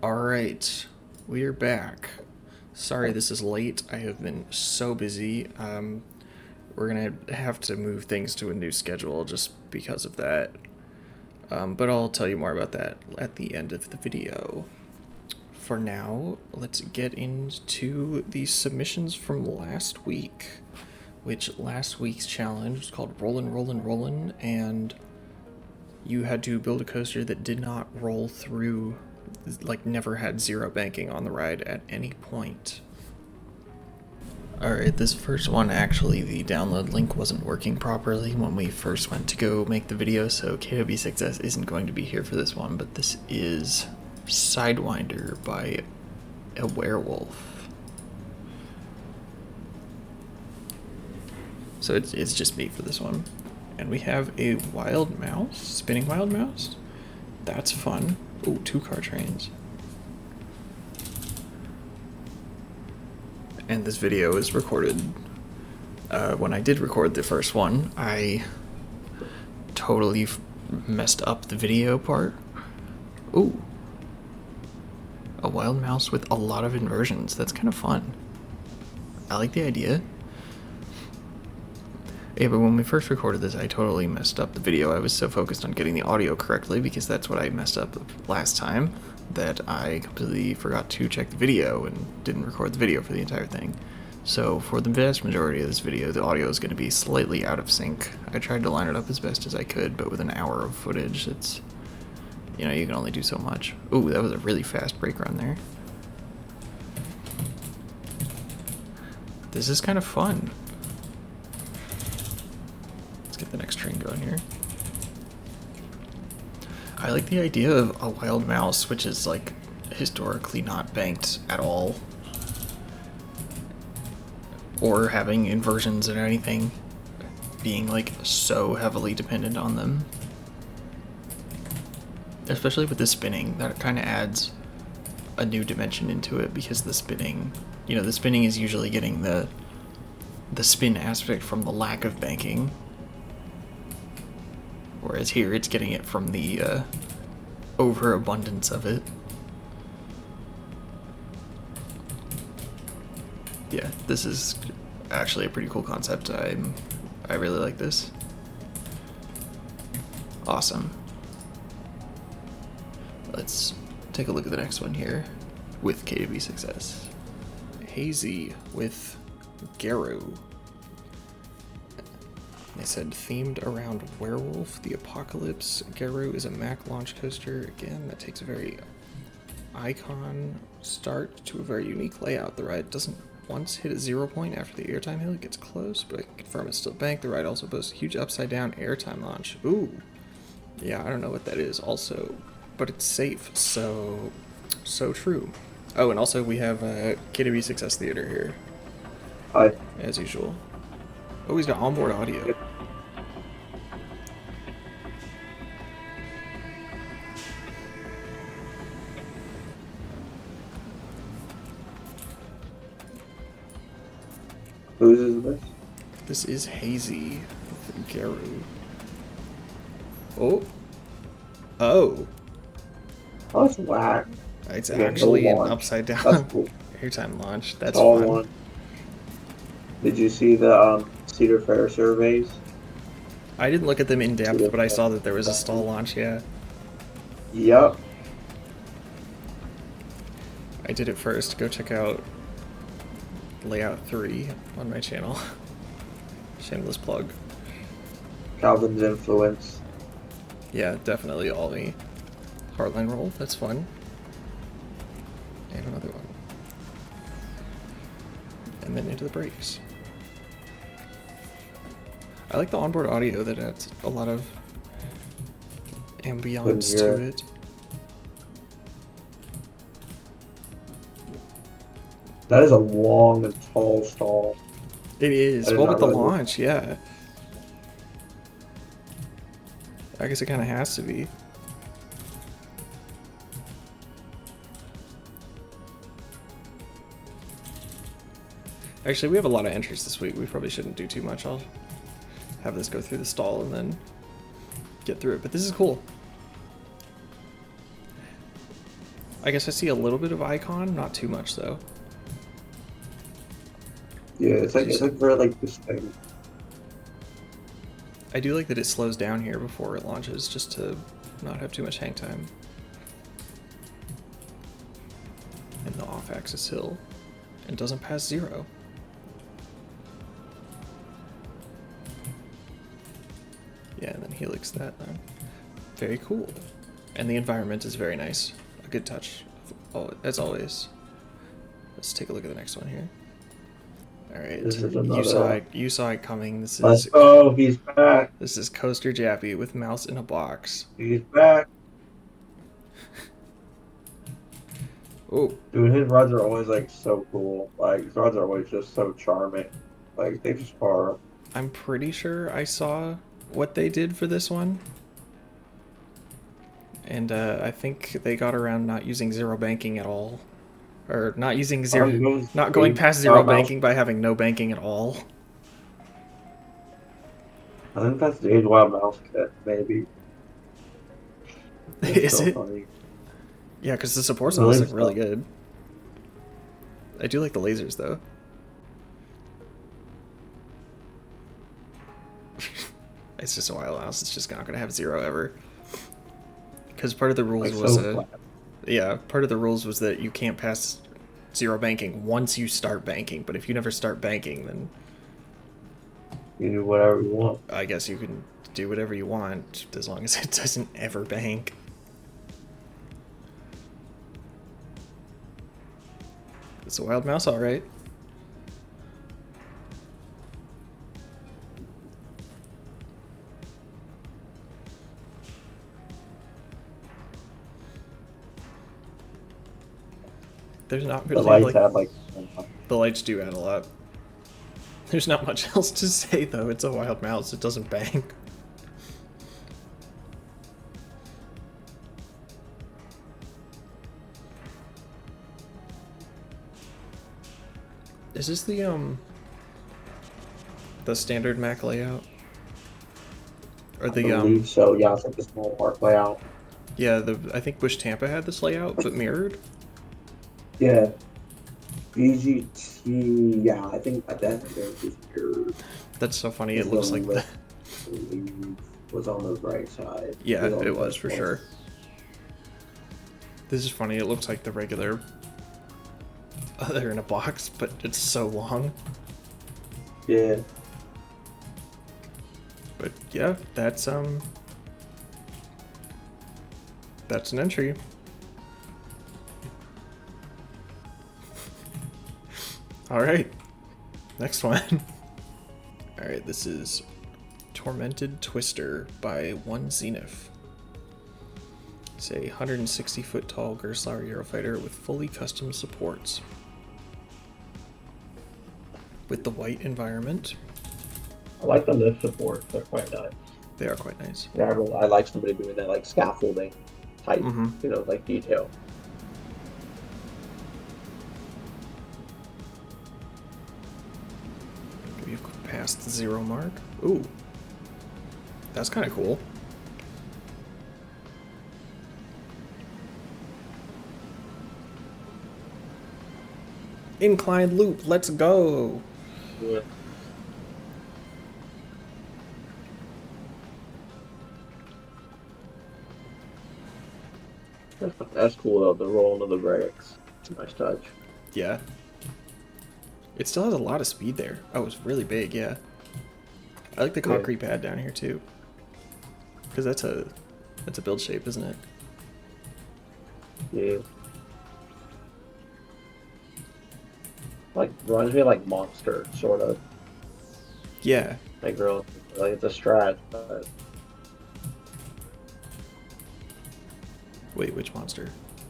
Alright, we are back. Sorry this is late. I have been so busy. We're gonna have to move things to a new schedule just because of that. But I'll tell you more about that at the end of the video. For now, let's get into the submissions from last week, which last week's challenge was called Rollin', Rollin', Rollin', and you had to build a coaster that did not roll through, like never had zero banking on the ride at any point. Alright, this first one, actually the download link wasn't working properly when we first went to go make the video, so KW6S isn't going to be here for this one, but this is Sidewinder by a Werewolf. So it's just me for this one. And we have a wild mouse, spinning wild mouse. That's fun. Ooh, 2-car trains. And this video is recorded. When I did record the first one, I totally messed up the video part. Ooh. A wild mouse with a lot of inversions. That's kind of fun. I like the idea. Yeah, but when we first recorded this, I totally messed up the video. I was so focused on getting the audio correctly, because that's what I messed up last time, that I completely forgot to check the video and didn't record the video for the entire thing. So for the vast majority of this video, the audio is going to be slightly out of sync. I tried to line it up as best as I could, but with an hour of footage, it's, you know, you can only do so much. Ooh, that was a really fast brake run there. This is kind of fun. Let's get the next train going here. I like the idea of a wild mouse, which is like historically not banked at all, or having inversions or anything, being like so heavily dependent on them. Especially with the spinning, that kind of adds a new dimension into it, because the spinning, you know, the spinning is usually getting the spin aspect from the lack of banking. Whereas here, it's getting it from the overabundance of it. Yeah, this is actually a pretty cool concept. I really like this. Awesome. Let's take a look at the next one here with KW Success. Hazy with Garu. They said themed around Werewolf the Apocalypse. Garu is a Mac launch coaster. Again, that takes a very icon start to a very unique layout. The ride doesn't once hit a 0 point after the airtime hill. It gets close, but I can confirm it's still banked. The ride also boasts a huge upside down airtime launch. Ooh. Yeah, I don't know what that is also, but it's safe, so true. Oh, and also we have KW Success Theater here. Hi. As usual. Oh, he's got onboard audio. Yep. Whose is this? This is Hazy with Garu. Oh. Oh. Oh, it's whack. It's Yeah, actually an launch. upside down That's cool. airtime launch. That's All fun. one. Did you see the Cedar Fair surveys? I didn't look at them in depth, Cedar but I Fair. saw that there was a stall launch, yeah. Yep. I did it first. Go check out Layout 3 on my channel. Shameless plug. Calvin's influence. Yeah, definitely all me. Heartline roll, that's fun. And another one. And then into the brakes. I like the onboard audio that adds a lot of ambiance to it. That is a long and tall stall. It is. Well, with the launch, yeah. I guess it kind of has to be. Actually, we have a lot of entries this week. We probably shouldn't do too much. I'll have this go through the stall and then get through it. But this is cool. I guess I see a little bit of icon, not too much though. Yeah, it's like very like this thing. I do like that it slows down here before it launches, just to not have too much hang time. And the off-axis hill, and doesn't pass 0. Yeah, and then helix that then. Very cool. And the environment is very nice. A good touch, as always. Let's take a look at the next one here. Alright, This is another... you saw it coming. This Let's is... go, he's back! This is Coaster Jappy with Mouse in a Box. He's back! Oh. Dude, his runs are always like so cool. Like, his runs are always just so charming. Like, they just are. I'm pretty sure I saw what they did for this one. And I think they got around not using zero banking at all. Or not using zero, not going past zero banking by having no banking at all. I think that's the Age Wild Mouse kit, maybe. Is it? Funny. Yeah, because the supports on this look really good. I do like the lasers, though. It's just a wild mouse. It's just not going to have 0 ever. Because part of the rules was... yeah, part of the rules was that you can't pass 0 banking once you start banking. But if you never start banking, then... you do whatever you want. I guess you can do whatever you want, as long as it doesn't ever bank. It's a wild mouse, alright. There's not really... The lights add like... The lights do add a lot. There's not much else to say, though. It's a wild mouse. It doesn't bang. Is this the standard Mac layout? Or the I believe so. Yeah, it's like the small park layout. Yeah, I think Bush Tampa had this layout, but mirrored. Yeah. BGT. Yeah, I think that is mirrored. That's so funny. It looks like that was on the right side. Yeah, it was for sure. This is funny. It looks like the regular. They're in a box, but it's so long. Yeah. But yeah, that's an entry. All right, next one. All right, this is Tormented Twister by One Zenith. It's a 160-foot tall Gerstlauer Eurofighter with fully custom supports. With the white environment. I like the lift supports. They're quite nice. They are quite nice. Yeah, I like somebody doing that, like scaffolding type, you know, like detail. We've passed the 0 mark. Ooh, that's kind of cool. Incline loop, let's go. Yeah. That's cool though, the rolling of the brakes. Nice touch. Yeah. It still has a lot of speed there. Oh, it's really big, yeah. I like the concrete pad down here too. Because that's a build shape, isn't it? Yeah. Like, reminds me of like Monster, sort of. Yeah. Like, real, like it's a strat, but... Wait, which monster?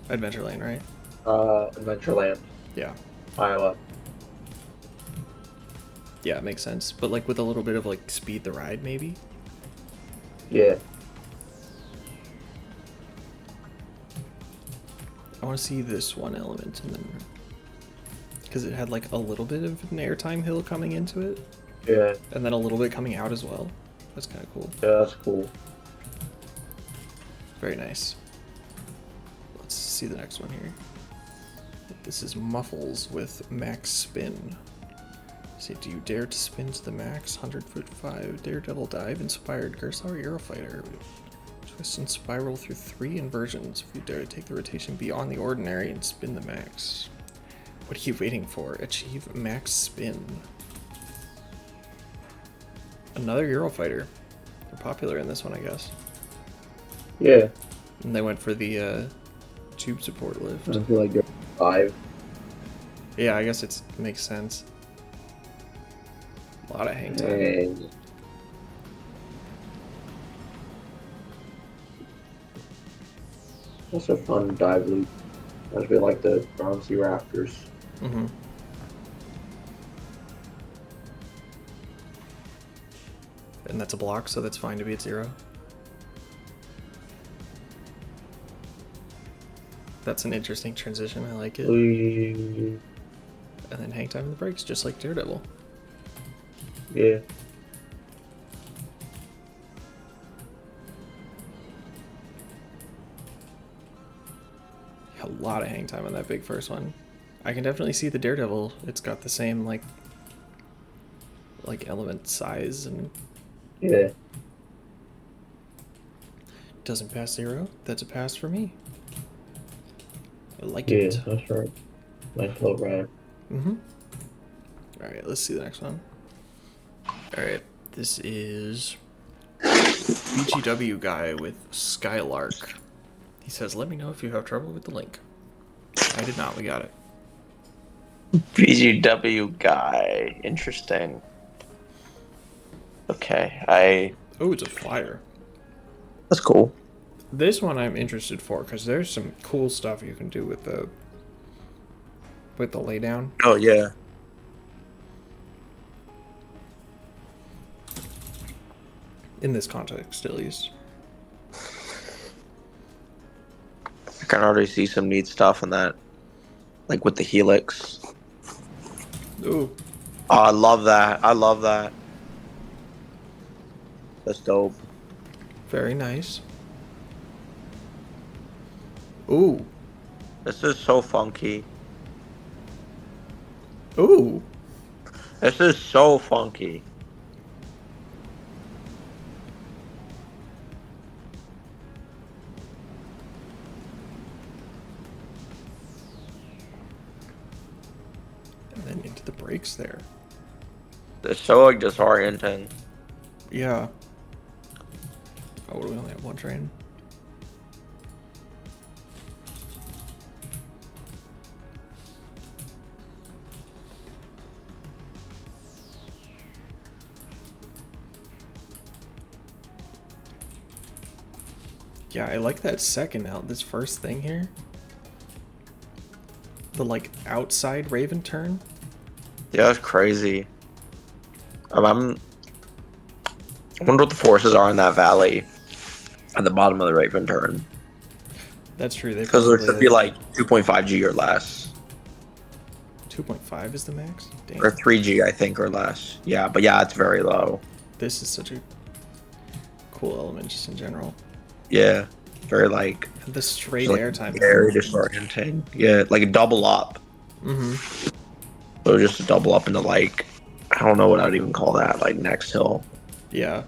Adventureland, right? Adventureland. Yeah. Iowa. Yeah, it makes sense. But like with a little bit of like speed the ride, maybe? Yeah. I want to see this one element and then... Because it had like a little bit of an airtime hill coming into it. Yeah. And then a little bit coming out as well. That's kind of cool. Yeah, that's cool. Very nice. Let's see the next one here. This is Muffles with max spin. See, do you dare to spin to the max? 100-foot 5, Daredevil dive, inspired, Gersauer Aerofighter. Twist and spiral through 3 inversions. If you dare to take the rotation beyond the ordinary and spin the max. What are you waiting for? Achieve max spin. Another Eurofighter. They're popular in this one, I guess. Yeah. And they went for the tube support lift. I feel like they're 5. Yeah, I guess it makes sense. A lot of hang time. And that's a fun dive loop. I just feel like the Bronzy Raptors. Mm-hmm. And that's a block, so that's fine to be at 0. That's an interesting transition. I like it. And And then hang time in the brakes, just like Daredevil. yeah. A lot of hang time on that big first one. I can definitely see the Daredevil. It's got the same like element size and Yeah. doesn't pass 0. That's a pass for me. I like Yeah, it. that's right. Nice little ride. Mm-hmm. Alright, let's see the next one. Alright, this is BGW guy with Skylark. He says, let me know if you have trouble with the link. I did not, we got it. BGW guy. Interesting. Okay, Oh, it's a flyer. That's cool. This one I'm interested for, because there's some cool stuff you can do with the laydown. Oh, yeah. In this context, at least. I can already see some neat stuff in that. Like with the Helix. Ooh. Oh, I love that. I love that. That's dope. Very nice. Ooh. This is so funky. Ooh. This is so funky. And then into the brakes there. It's so like disorienting. Yeah. Oh, we only have one train. Yeah, I like that second out. This first thing here. The like outside Raven turn. Yeah, that's crazy. I wonder what the forces are in that valley at the bottom of the Raven turn. That's true. Because there should be like 2.5G or less. 2.5 is the max? Damn. Or 3G, I think, or less. Yeah, but yeah, it's very low. This is such a cool element just in general. Yeah, very like... The straight like, airtime. very disorienting. Yeah, like a double up. Mm-hmm. So just a double up into like... I don't know what I would even call that. Like next hill. Yeah.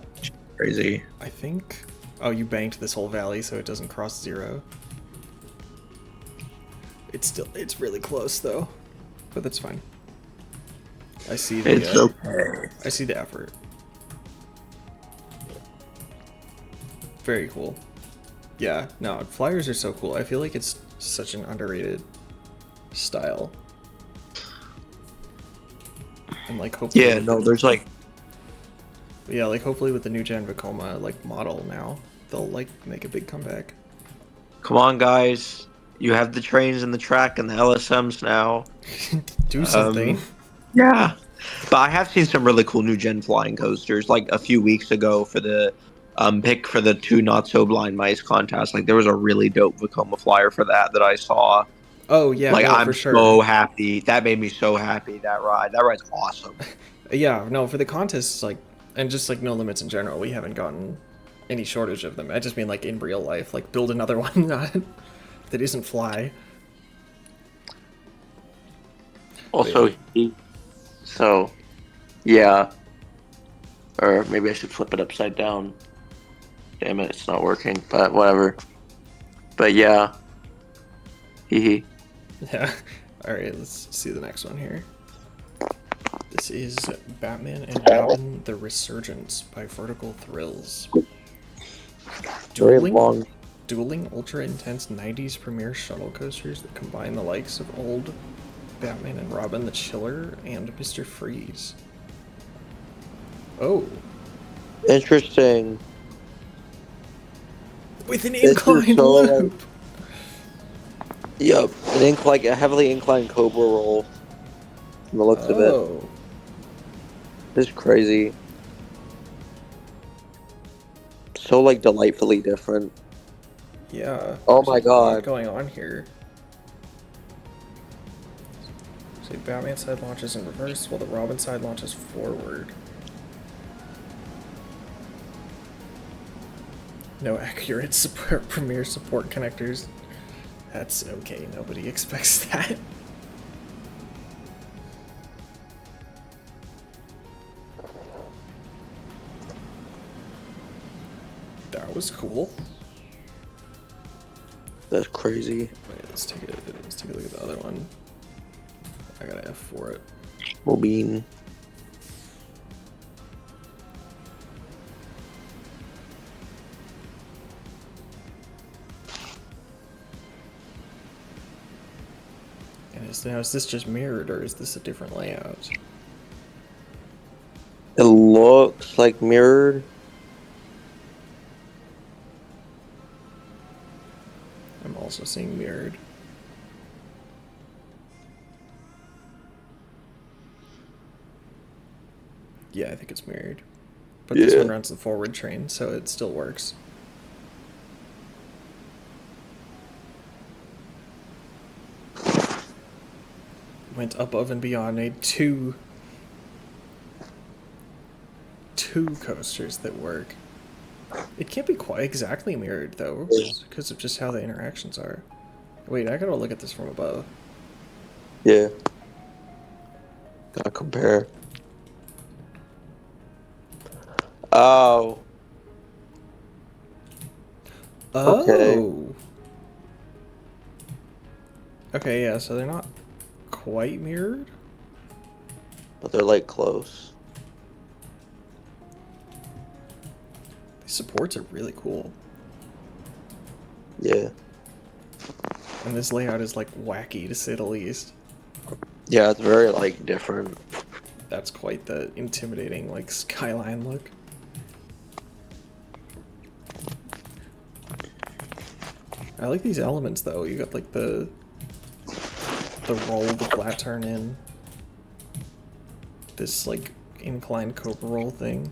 Crazy. I think... Oh, you banked this whole valley so it doesn't cross 0. It's really close though. But that's fine. I see the... It's okay. I see the effort. Very cool. Yeah, no, flyers are so cool. I feel like it's such an underrated style. And like hopefully... Yeah, no, there's like... Yeah, like hopefully with the new gen Vekoma like model now, they'll like make a big comeback. Come on, guys. You have the trains and the track and the LSMs now. Do something. Yeah. But I have seen some really cool new gen flying coasters. Like a few weeks ago for the pick for the 2 Not So Blind Mice contest. Like there was a really dope Vekoma flyer for that I saw. Oh yeah, like no, I'm for sure. so happy. That made me so happy. That ride's awesome. Yeah, no, for the contests, like, and just like No Limits in general, we haven't gotten any shortage of them. I just mean like in real life, like build another one, that isn't fly. Also, so, yeah. Or maybe I should flip it upside down. Damn it, it's not working, but whatever. But yeah. Hee. Yeah. Alright, let's see the next one here. This is Batman and Robin the Resurgence by Vertical Thrills. Very long. Dueling ultra-intense 90s premiere shuttle coasters that combine the likes of old Batman and Robin the Chiller and Mr. Freeze. Oh. Interesting. With an inclined loop! Yep, a heavily inclined Cobra roll. From the looks of it. This is crazy. So like delightfully different. Yeah. Oh my god. What's going on here? See, Batman side launches in reverse while the Robin side launches forward. No accurate Premiere support connectors. That's okay, nobody expects that. That was cool. That's crazy. Wait, let's take a look at the other one. I got an F for it. Mobine. And is this just mirrored or is this a different layout? It looks like mirrored. I'm also seeing mirrored. Yeah, I think it's mirrored. But this one runs the forward train, so it still works. Went above and beyond, made two coasters that work. It can't be quite exactly mirrored though, because of just how the interactions are. Wait, I gotta look at this from above. Yeah. Gotta compare. Oh. Oh. Okay, yeah, so they're not quite mirrored. But they're like close. These supports are really cool. Yeah. And this layout is like wacky to say the least. Yeah, it's very like different. That's quite the intimidating like skyline look. I like these elements though. You got like the roll, the flat turn in. This like inclined Cobra roll thing.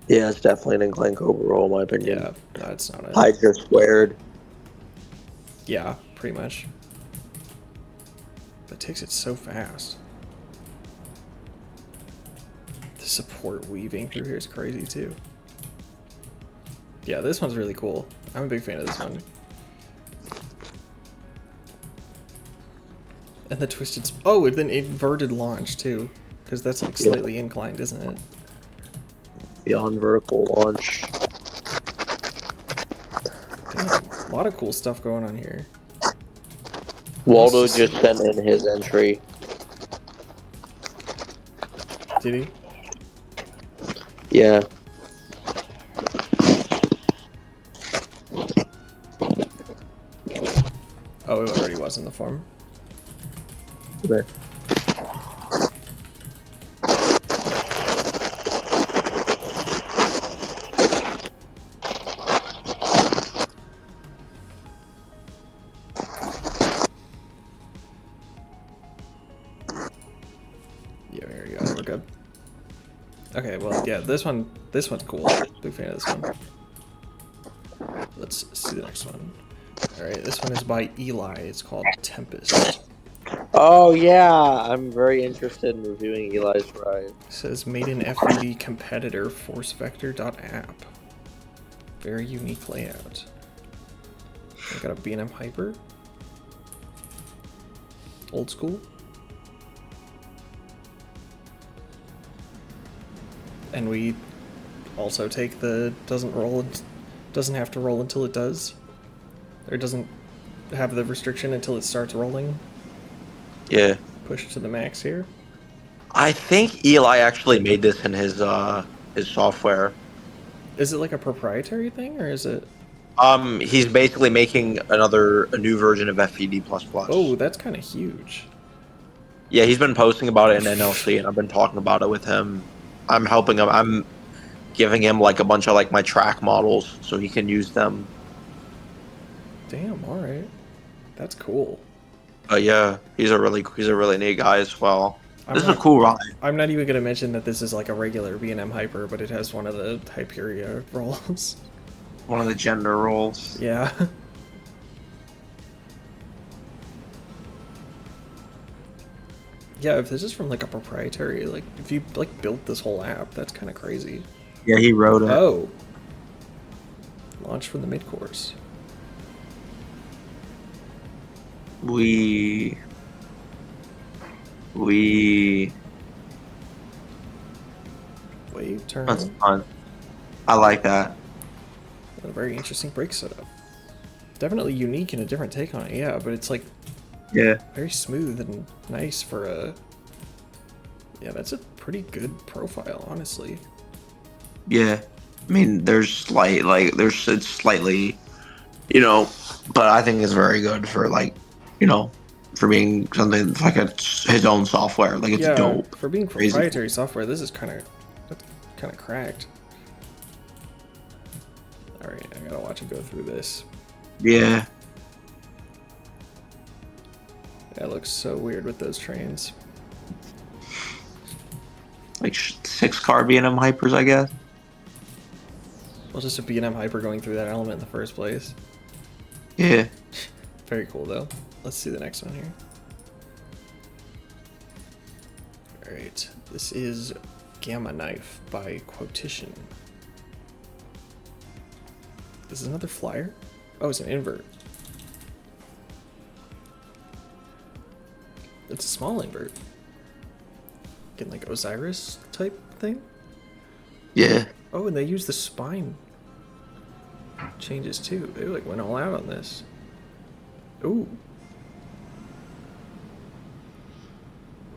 Yeah, it's definitely an inclined Cobra roll in my opinion. Yeah, no, it's not. Hydra squared. Yeah, pretty much. But it takes it so fast. The support weaving through here is crazy too. Yeah, this one's really cool. I'm a big fan of this one. And the twisted... Oh, and then inverted launch too. Because that's like slightly inclined, isn't it? Beyond vertical launch. Damn, a lot of cool stuff going on here. Waldo just sent in his entry. Did he? Yeah. Oh, it already was in the form. Okay. Yeah, here we go. We're good. Okay, well, yeah, this one's cool. Big fan of this one. Let's see the next one. Alright, this one is by Eli. It's called Tempest. Oh yeah, I'm very interested in reviewing Eli's ride. It says made in FVD competitor forcevector.app. Very unique layout. We got a B&M Hyper. old school. And we also take the doesn't have to roll until it does. Or doesn't have the restriction until it starts rolling. Yeah. Push to the max here. I think Eli actually made this in his software. Is it like a proprietary thing, or is it? He's basically making a new version of FED++. Oh, that's kind of huge. Yeah, he's been posting about it in NLC, and I've been talking about it with him. I'm helping him. I'm giving him like a bunch of like my track models so he can use them. Damn, all right, that's cool. Yeah, he's a really neat guy as well. This is a cool ride. I'm not even gonna mention that this is like a regular B&M Hyper, but it has one of the Hyperia rolls. One of the gender roles. Yeah. Yeah, if this is from like a proprietary, like if you like built this whole app, that's kind of crazy. Yeah, he wrote it. Oh. Launch from the mid-course. We Wave turn. That's fun. I like that. A very interesting brake setup. Definitely unique and a different take on it, yeah, but it's like very smooth and nice for a... Yeah, that's a pretty good profile, honestly. Yeah. I mean, it's slightly, but I think it's very good for for being something like his own software. Like, it's dope. For being proprietary software, this is kind of cracked. All right, I gotta watch it go through this. Yeah. That looks so weird with those trains. Like 6-car B&M Hypers, I guess. Well, just a B&M Hyper going through that element in the first place. Yeah. Very cool, though. Let's see the next one here. Alright, this is Gamma Knife by Quotition. This is another flyer? Oh, it's an invert. It's a small invert. Getting like Osiris type thing? Yeah. Oh, and they use the spine changes too. They like went all out on this. Ooh.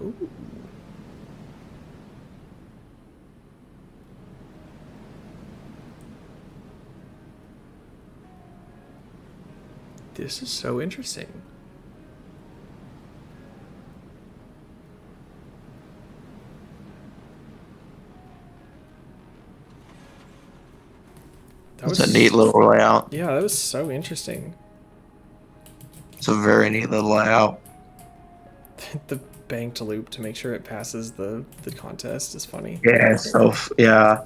Ooh. This is so interesting. That's a neat little layout. Yeah, that was so interesting. It's a very neat little layout. The banked loop to make sure it passes the contest is funny. Yeah, so yeah.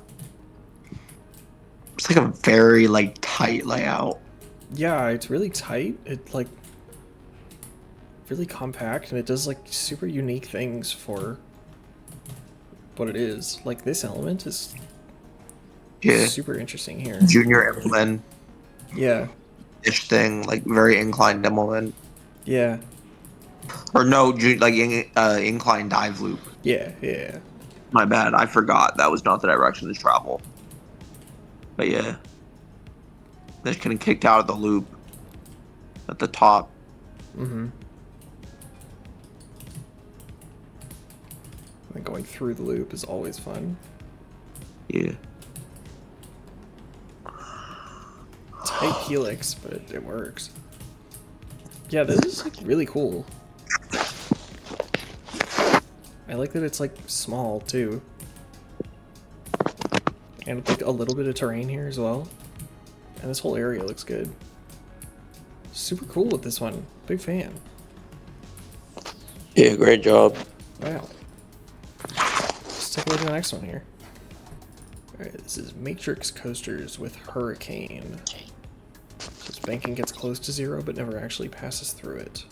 It's like a very tight layout. Yeah, it's really tight. It really compact, and it does super unique things for what it is. Like this element is super interesting here. Junior implement. Yeah. Ish thing, very inclined implement. Yeah. Or no, inclined dive loop. Yeah, yeah. My bad, I forgot that was not the direction to travel. But yeah. They're getting kicked out of the loop at the top. Mm-hmm. And going through the loop is always fun. Yeah. Tight helix, but it works. Yeah, this is really cool. I like that it's small too. And a little bit of terrain here as well. And this whole area looks good. Super cool with this one. Big fan. Yeah, great job. Wow. Let's take a look at the next one here. Alright, this is Matrix Coasters with Hurricane. This banking gets close to 0, but never actually passes through it.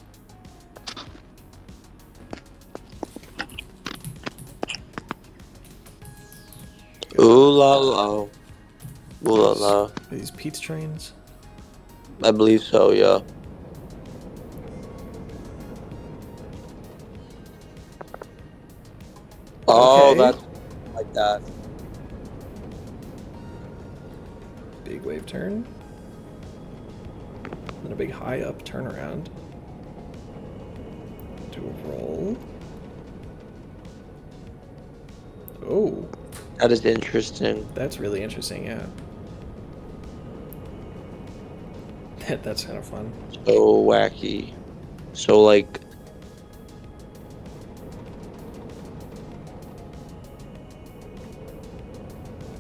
Ooh la la. Ooh la la. Are these Pete's trains? I believe so, yeah. Oh, Okay. that's like that. Big wave turn. Then a big high up turnaround. Do a roll. Oh, That is interesting. that's really interesting, yeah. That's kind of fun. So wacky. So like,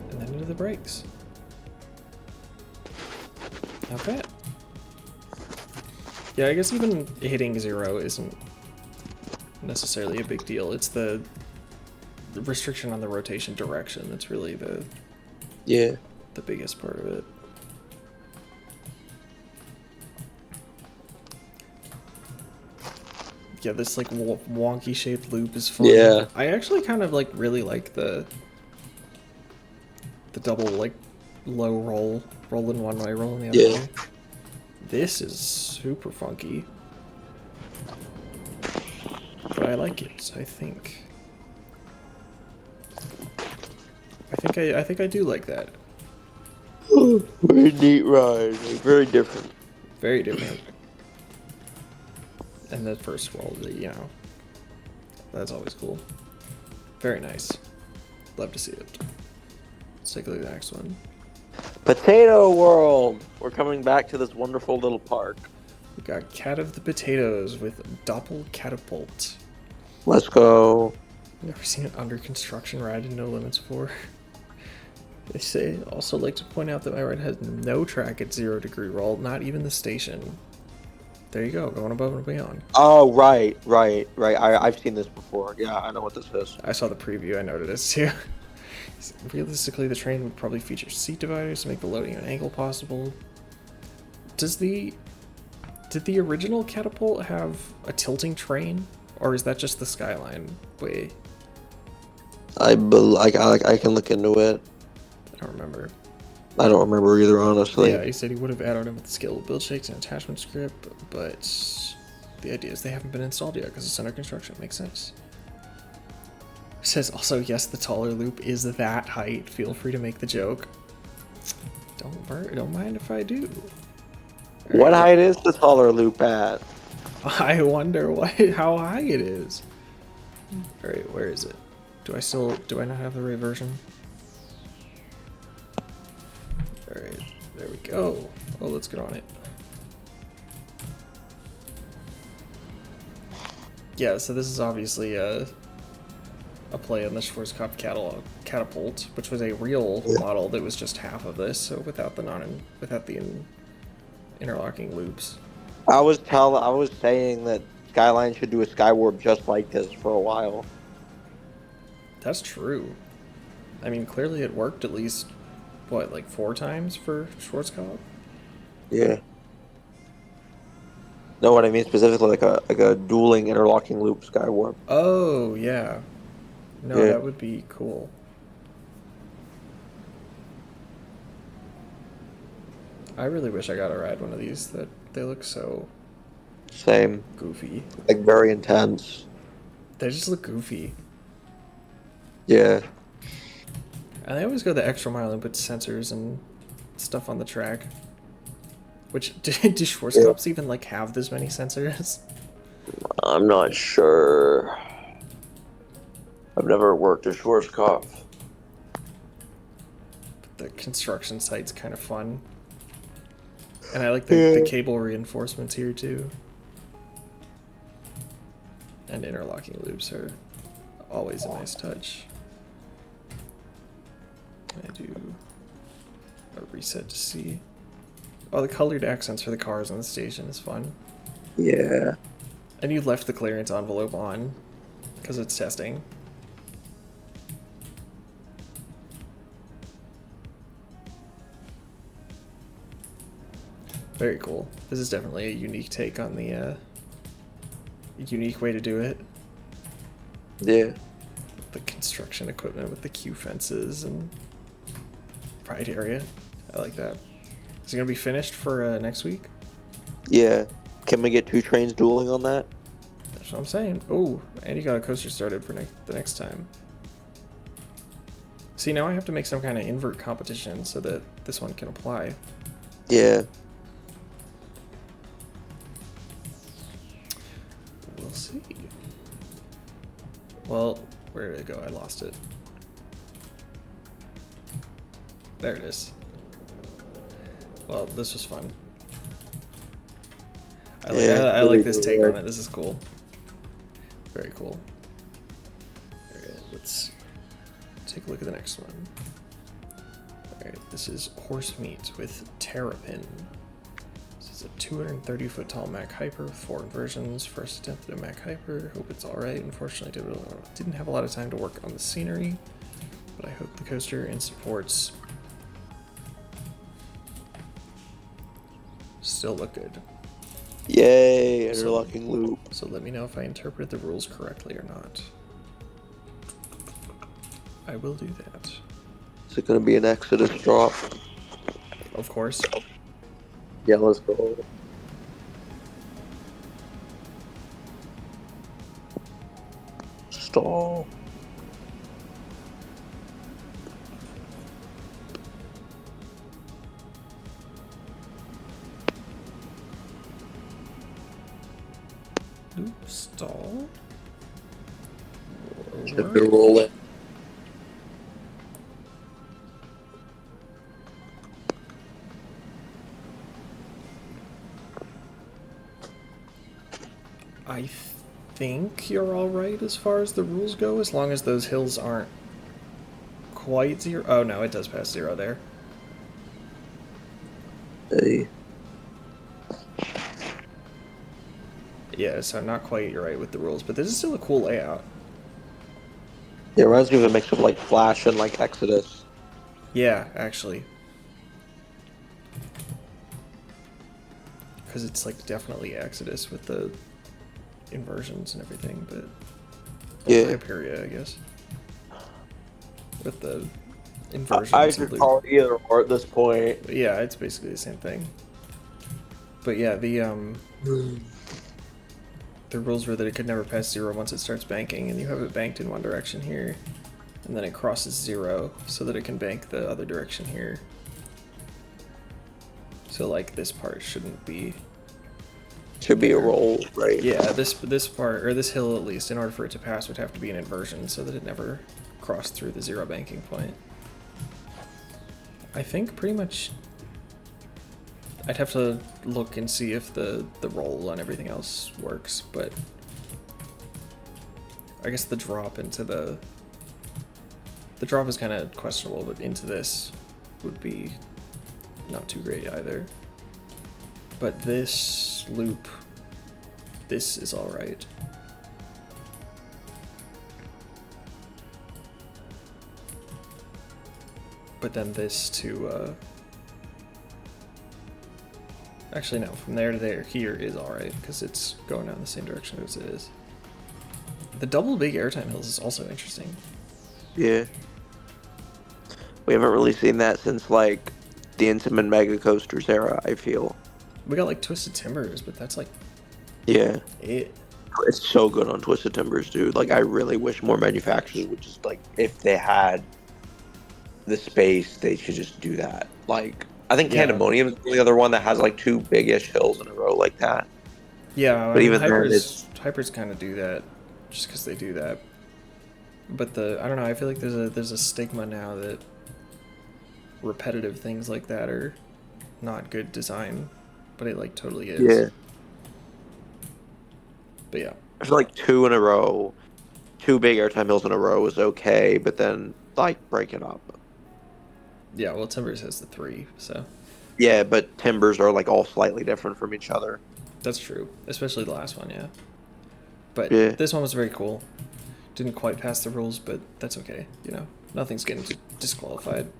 And then into the brakes. Not bad. Yeah, I guess even hitting 0 isn't necessarily a big deal. It's the restriction on the rotation direction that's really yeah. the biggest part of it. Yeah, this like wonky shaped loop is fun. Yeah. I actually kind of like really like the double like low roll in one way, roll in the other Yeah. way. This is super funky, but I like it. I think I do like that. Very neat ride. Very different. Very different. And the first roll, you know, that's always cool. Very nice. Love to see it. Let's take a look at the next one. Potato World. We're coming back to this wonderful little park. We got Cat of the Potatoes with Doppel Catapult. Let's go. Never seen an under construction ride in NoLimits before. They say, also like to point out that my ride has no track at 0 degree roll, not even the station. There you go, going above and beyond. Oh, right. I've seen this before. Yeah, I know what this is. I saw the preview, I noted it too. Realistically, the train would probably feature seat dividers to make the loading at an angle possible. Did the original catapult have a tilting train, or is that just the Skyline way? I can look into it. I don't remember. I don't remember either, honestly. Yeah, he said he would have added them with the skill of build shakes and attachment script, but the idea is they haven't been installed yet because it's under construction. Makes sense. It says also, yes, the taller loop is that height. Feel free to make the joke. Don't mind if I do. What height is the taller loop at? I wonder how high it is. All right, where is it? Do I not have the right version? All right, there we go. Oh, let's get on it. Yeah, so this is obviously a play on the Schwarzkopf catapult, which was a real model that was just half of this, so without the interlocking loops. I was saying that Skyline should do a Skywarp just like this for a while. That's true. I mean, clearly it worked at least, what, like 4 times for Schwarzkopf? Yeah. Know what I mean? Specifically like a dueling interlocking loop Skywarp. Oh, yeah. No, Yeah. that would be cool. I really wish I got to ride one of these. That they look so Same. goofy. Like very intense. They just look goofy. Yeah. And they always go the extra mile and put sensors and stuff on the track. Which, do Schwarzkopfs even, like, have this many sensors? I'm not sure. I've never worked at Schwarzkopf. The construction site's kind of fun. And I like the cable reinforcements here, too. And interlocking loops are always a nice touch. I do a reset to see. Oh, the colored accents for the cars on the station is fun. Yeah. And you left the clearance envelope on because it's testing. Very cool. This is definitely a unique take on the unique way to do it. Yeah. The construction equipment with the Q fences and pride area. I like that. Is it gonna be finished for next week? Yeah. Can we get 2 trains dueling on that? That's what I'm saying. Oh, and you got a coaster started for the next time. See, now I have to make some kind of invert competition so that this one can apply. Yeah. We'll see. Well, where did it go? I lost it. There it is. Well, this was fun. I like this take on it. This is cool. Very cool. Alright, let's take a look at the next one. Alright, this is Horse Meat with Terrapin. This is a 230-foot tall Mac Hyper with 4 inversions. First attempt at a Mac Hyper. Hope it's alright. Unfortunately, didn't have a lot of time to work on the scenery, but I hope the coaster and supports still look good. Yay, interlocking loop. So let me know if I interpreted the rules correctly or not. I will do that. Is it going to be an Exodus drop? Of course. Yeah, let's go. Stall. Loop stall. Should be rolling. I think you're alright as far as the rules go, as long as those hills aren't quite 0. Oh no, it does pass 0 there. Hey. Yeah, so not quite you're right with the rules, but this is still a cool layout. Yeah, it reminds me of a mix of like Flash and like Exodus. Yeah, actually. Because it's like definitely Exodus with the inversions and everything, but Yeah. Hyperia, I guess. With the inversions. I could call it either or at this point. But yeah, it's basically the same thing. But yeah, the rules were that it could never pass 0 once it starts banking, and you have it banked in one direction here, and then it crosses 0 so that it can bank the other direction here. So like this part shouldn't be. Should be a roll, right? Yeah, this part, or this hill at least, in order for it to pass would have to be an inversion so that it never crossed through the 0 banking point. I think pretty much I'd have to look and see if the roll on everything else works, but I guess the drop into the drop is kind of questionable, but into this would be not too great either. But this loop, this is all right. But then this to actually, no, from there to there, here is alright, because it's going down the same direction as it is. The double big airtime hills is also interesting. Yeah. We haven't really seen that since, like, the Intamin Mega Coasters era, I feel. We got, like, Twisted Timbers, but that's, like, Yeah. it. It's so good on Twisted Timbers, dude. Like, I really wish more manufacturers would just, like, if they had the space, they should just do that. Like, I think Yeah. Pandemonium is the other one that has, like, 2 big-ish hills in a row like that. Yeah, But I mean, even then, Hypers kind of do that, just because they do that. But I don't know, I feel like there's a stigma now that repetitive things like that are not good design, but it, like, totally is. Yeah. But yeah. I feel like 2 in a row, 2 big airtime hills in a row is okay, but then, like, break it up. Yeah, well, Timbers has the 3, so. Yeah, but Timbers are, like, all slightly different from each other. That's true, especially the last one, yeah. But Yeah. this one was very cool. Didn't quite pass the rules, but that's okay, you know. Nothing's getting disqualified.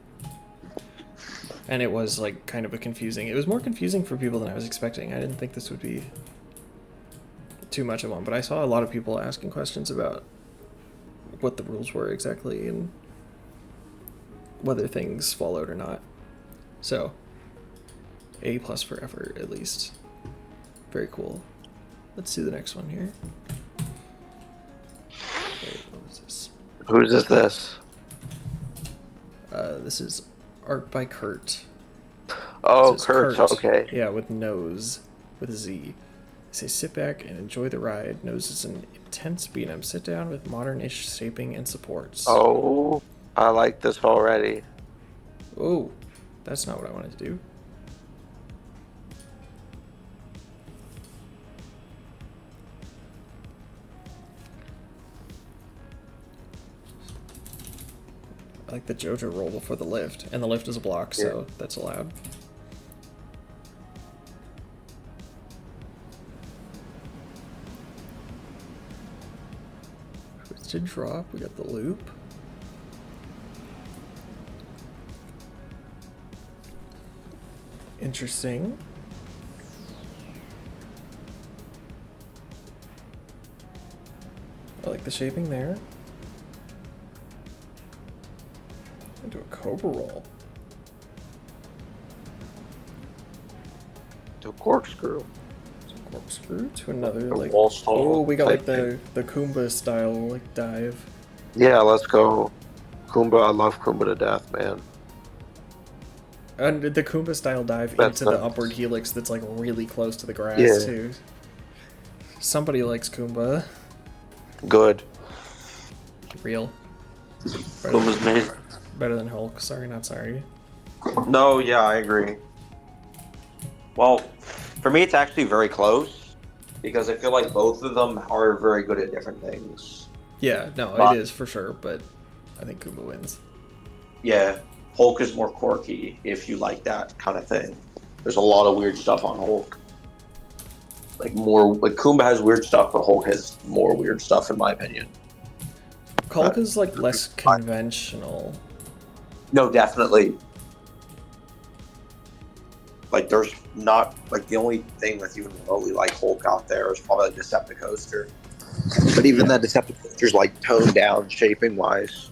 And it was, like, kind of it was more confusing for people than I was expecting. I didn't think this would be too much of one, but I saw a lot of people asking questions about what the rules were exactly and whether things followed or not. So, A+ for effort, at least. Very cool. Let's see the next one here. Wait, what was this? Whose is this? This is art by Kurt. Oh, It says Kurt. Okay. Yeah, with nose, with a Z. They say, sit back and enjoy the ride. Nose is an intense beat-em. Sit down with modern-ish shaping and supports. Oh, I like this already. Oh, that's not what I wanted to do. I like the JoJo roll before the lift, and the lift is a block, so that's allowed. Twisted drop, we got the loop. Interesting. I like the shaping there. Into a cobra roll. To a corkscrew. Corkscrew to another A like. wall stall Oh, we got like type the Kumba style like dive. Yeah, let's go. Kumba, I love Kumba to death, man. And the Kumba style dive That's into the nice. upward helix that's like really close to the grass Yeah. too. Somebody likes Kumba. Good. Real. Kumba's amazing. Better than Hulk. Sorry, not sorry. No, yeah, I agree. Well, for me, it's actually very close because I feel like both of them are very good at different things. Yeah, no, But- it is for sure, but I think Kumba wins. Yeah, Hulk is more quirky if you like that kind of thing. There's a lot of weird stuff on Hulk. Like Kumba has weird stuff, but Hulk has more weird stuff, in my opinion. Hulk is like less conventional. No, definitely. Like, there's not like the only thing that's even remotely like Hulk out there is probably like Decepticoaster. But even that Decepticoaster's like toned down shaping wise.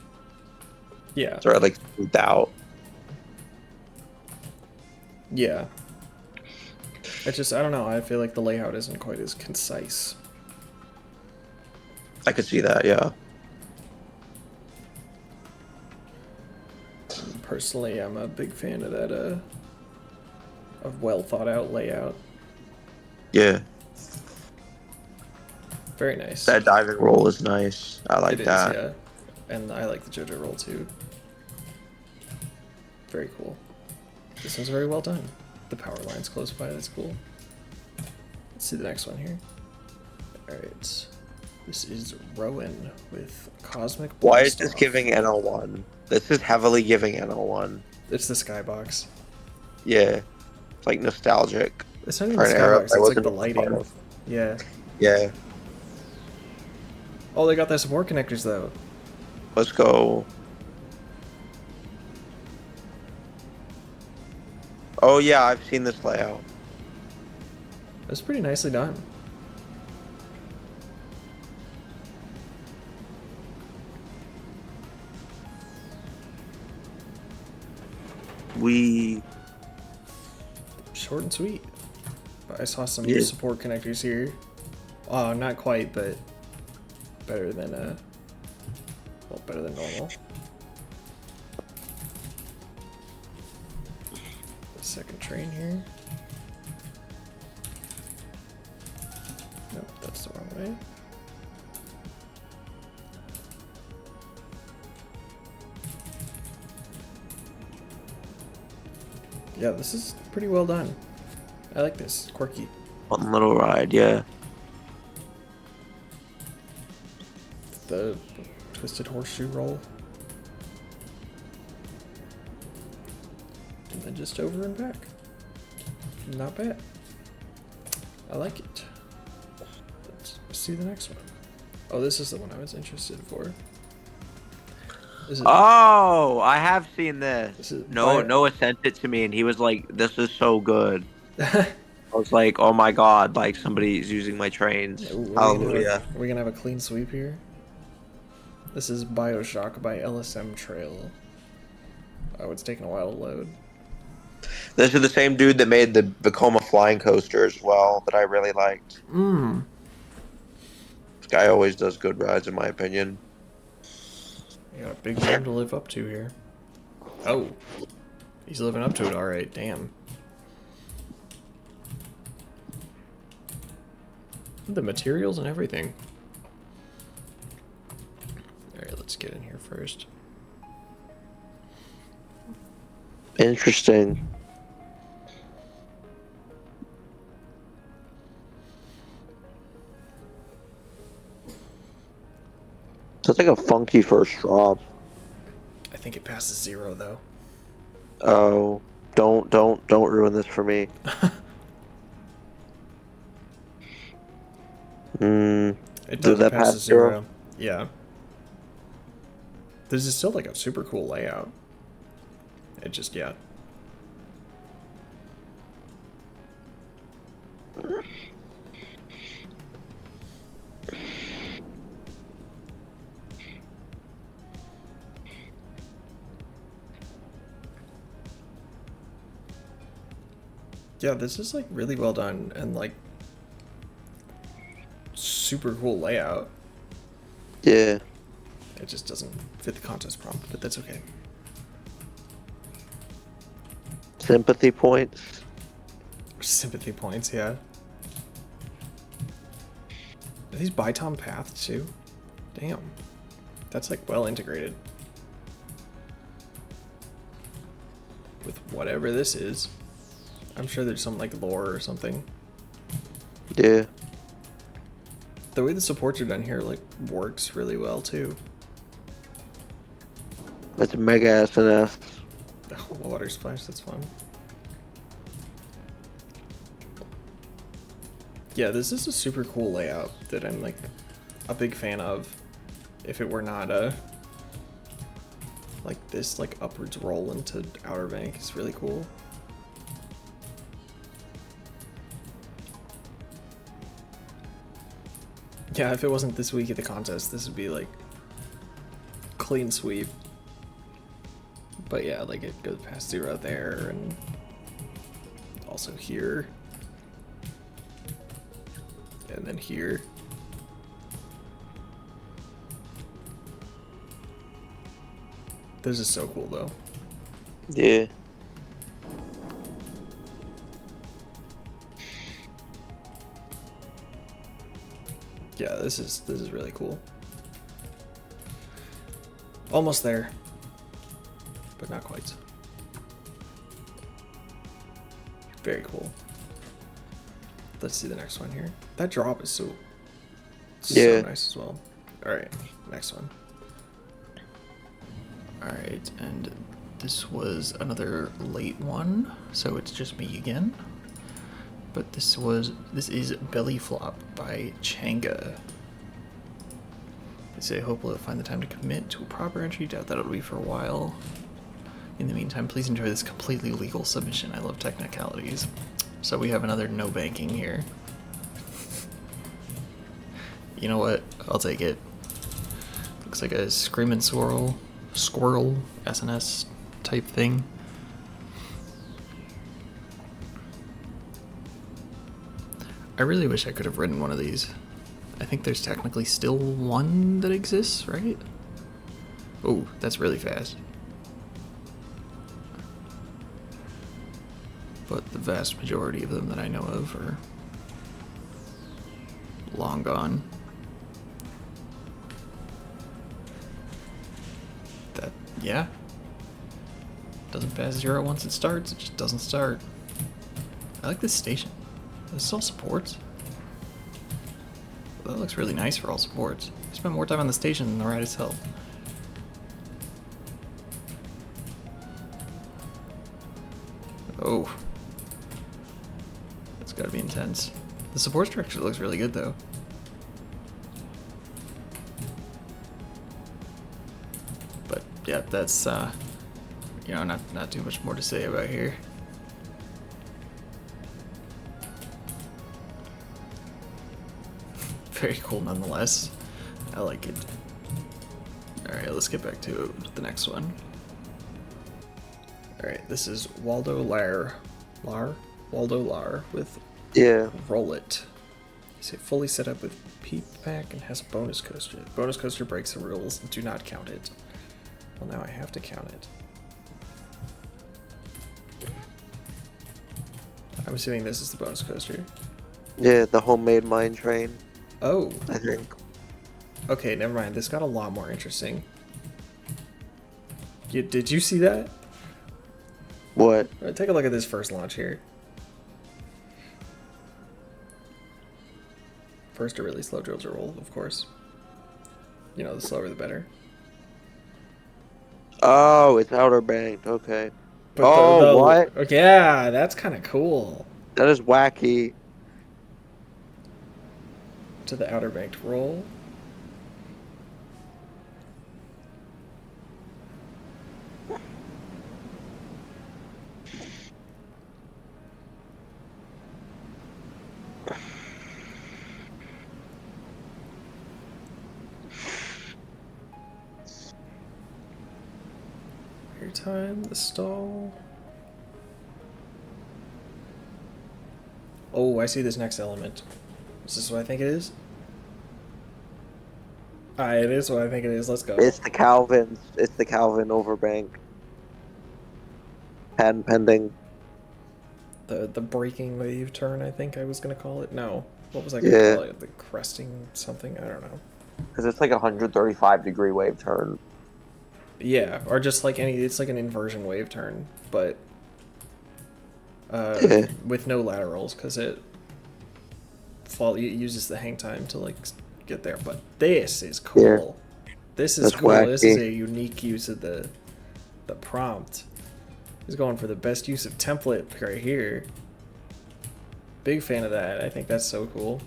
Yeah. Sort of like smoothed out. Yeah. It's just, I don't know, I feel like the layout isn't quite as concise. I could see that, yeah. Personally, I'm a big fan of that, of well thought out layout. Yeah. Very nice. That diving roll is nice. I like It is, that. yeah. And I like the JoJo roll too. Very cool. This one's very well done. The power line's close by, that's cool. Let's see the next one here. Alright. This is Rowan with Cosmic Why is Blast this Off. giving NL1? This is heavily giving NL1. It's the skybox. Yeah. It's like nostalgic. It's not even For the an era skybox, I it's like wasn't the a part lighting. of. Yeah. Yeah. Oh, they got their support connectors though. Let's go. Oh yeah, I've seen this layout. That's pretty nicely done. Short and sweet. But I saw some Yeah. support connectors here. Not quite, but better than well, better than normal. Second train here. Nope, that's the wrong way. Yeah, this is pretty well done. I like this. Quirky. One little ride, yeah. The twisted horseshoe roll. And then just over and back. Not bad. I like it. Let's see the next one. Oh, this is the one I was interested for. This is, Oh, I have seen this. This is Noah sent it to me, and he was like, "This is so good." I was like, "Oh my god!" Like somebody's using my trains. Hallelujah. Are we gonna have a clean sweep here? This is BioShock by LSM Trail. Oh, it's taking a while to load. This is the same dude that made the Vekoma flying coaster as well that I really liked. Mmm. This guy always does good rides, in my opinion. You got a big name to live up to here. Oh, he's living up to it, all right. Damn. The materials and everything. All right, let's get in here first. Interesting. That's like a funky first drop. I think it passes 0 though. Oh, don't ruin this for me. It Did doesn't that pass pass 0. Yeah. This is still like a super cool layout. It just, yeah. Yeah, this is like really well done and like super cool layout. Yeah. It just doesn't fit the contest prompt, but that's okay. Sympathy points. Sympathy points, yeah. Are these Bitom paths too? Damn. That's like well integrated. With whatever this is. I'm sure there's some like lore or something. Yeah. The way the supports are done here like works really well too. That's mega SNS. Oh, water splash, that's fun. Yeah, this is a super cool layout that I'm like a big fan of. If it were not like this like upwards roll into Outer Bank is really cool. Yeah, if it wasn't this week at the contest, this would be like clean sweep. But yeah, like it goes past 0 there and also here. And then here. This is so cool though. Yeah. Yeah, this is really cool. Almost there. But not quite. Very cool. Let's see the next one here. That drop is so nice as well. Alright, next one. Alright, and this was another late one, so it's just me again. But this is Belly Flop by Changa. They say, hope we'll find the time to commit to a proper entry. Doubt that it'll be for a while. In the meantime, please enjoy this completely legal submission. I love technicalities. So we have another no banking here. You know what? I'll take it. Looks like a Screamin' Squirrel SNS type thing. I really wish I could have written one of these. I think there's technically still one that exists, right? Oh, that's really fast. But the vast majority of them that I know of are long gone. That, yeah. Doesn't pass 0 once it starts, it just doesn't start. I like this station. This is all supports. Well, that looks really nice for all supports. I spent more time on the station than the ride itself. Oh. That's gotta be intense. The support structure looks really good though. But yeah, that's you know, not too much more to say about here. Very cool nonetheless. I like it. Alright, let's get back to the next one. Alright, this is Waldo Lar with Roll It. Is it fully set up with Peep Pack and has a bonus coaster? The bonus coaster breaks the rules. Do not count it. Well, now I have to count it. I'm assuming this is the bonus coaster. Yeah, the homemade mine train, Oh, I think. okay, never mind. This got a lot more interesting. Did you see that? What? Take a look at this first launch here. First, a really slow drill to roll, of course. You know, the slower the better. Oh, it's Outer Banked. Okay. But Oh, what? Yeah, that's kind of cool. That is wacky. To the Outer Banked roll. Time, the stall. Oh, I see this next element. Is this what I think it is? It is what I think it is. Let's go. It's the Calvins. It's the Calvin Overbank. Patent pending. The breaking wave turn, I think I was gonna call it. No, what was I gonna call it? The cresting something? I don't know. Because it's like a 135-degree wave turn. Yeah, or just like it's like an inversion wave turn, but with no laterals, because it uses the hang time to like get there. But this is cool. Yeah. This is That's cool. wacky. This is a unique use of the prompt. He's going for the best use of template right here. Big fan of that. I think that's so cool.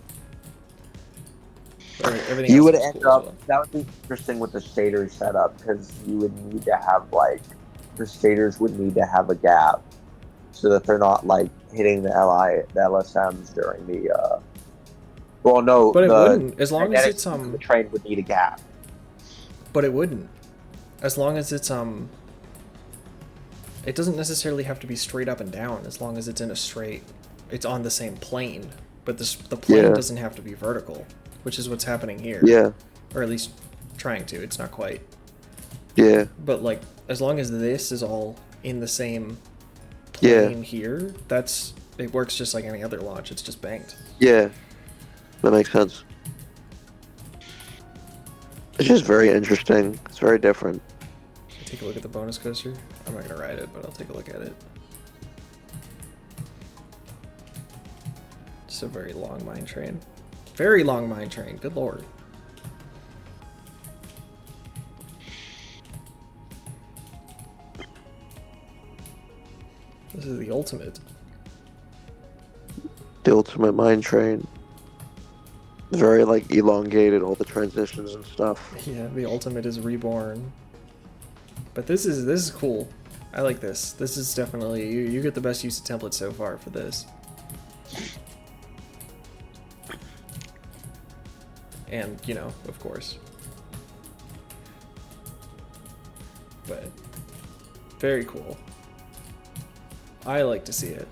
Everything You else would is end cool as up. well. That would be interesting with the stator setup because you would need to have like the stators would need to have a gap so that they're not like hitting the LSMs during the. Well, no, But it the wouldn't, as long as it's the train would need a gap. But it wouldn't, as long as it's It doesn't necessarily have to be straight up and down, as long as it's in a straight. It's on the same plane, but the plane doesn't have to be vertical, which is what's happening here. Yeah. Or at least trying to. It's not quite. Yeah. But like, as long as this is all in the same plane here, it works just like any other launch. It's just banked. Yeah. That makes sense. It's just very interesting. It's very different. Take a look at the bonus coaster. I'm not gonna ride it, but I'll take a look at it. Just a very long mine train. Very long mine train. Good lord. This is the ultimate. The ultimate mine train. It's very like elongated, all the transitions and stuff. Yeah, the ultimate is reborn. But this is cool. I like this. This is definitely you get the best use of template so far for this. And, you know, of course. But very cool. I like to see it.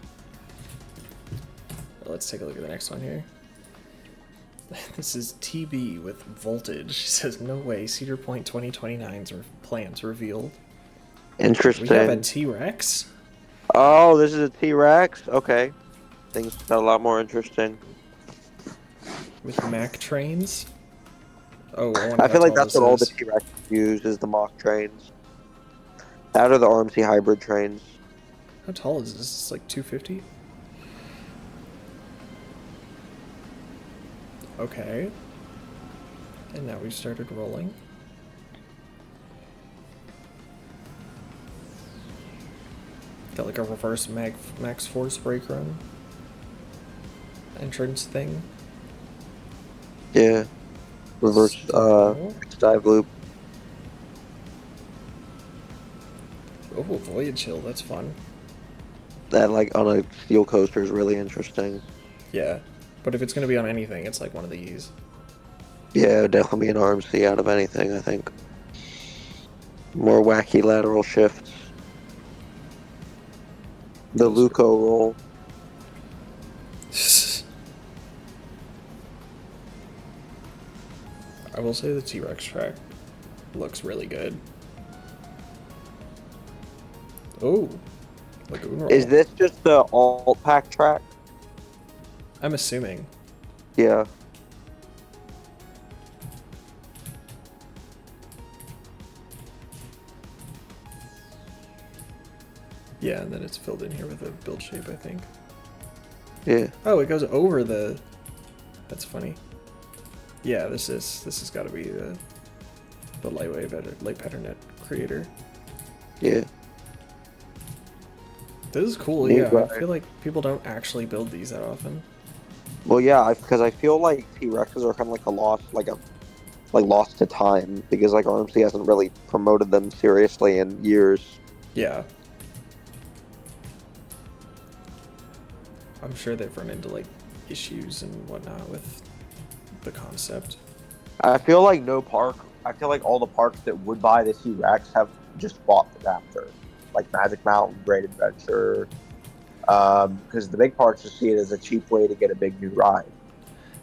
Let's take a look at the next one here. This is TB with voltage. She says, no way, Cedar Point 2029's plans revealed. Interesting. We have a T-Rex? Oh, this is a T-Rex? Okay. Things got a lot more interesting. With Mack trains? Oh, I feel like that's what all the T-Rex use is the mock trains. That are the RMC hybrid trains. How tall is this? It's like 250? Okay. And now we've started rolling. Got like a reverse max force brake run entrance thing. Yeah. Reverse dive loop. Oh, voyage hill, that's fun. That like on a steel coaster is really interesting. Yeah. But if it's gonna be on anything, it's like one of these. Yeah, it would definitely be an RMC out of anything, I think. More wacky lateral shifts. The Luco roll. I will say the T-Rex track looks really good. Oh, Lagoon roll. Is this just the alt pack track? I'm assuming. Yeah. Yeah, and then it's filled in here with a build shape, I think. Yeah. Oh, it goes over the... That's funny. Yeah, this has got to be the light pattern net creator. Yeah. This is cool, Neat, yeah. right? I feel like people don't actually build these that often. Well, yeah, because I feel like T-Rexes are kind of like lost to time because like RMC hasn't really promoted them seriously in years. Yeah. I'm sure they've run into like issues and whatnot with the concept. I feel like all the parks that would buy the T-Rex have just bought the Raptor, like Magic Mountain, Great Adventure, because the big parks just see it as a cheap way to get a big new ride,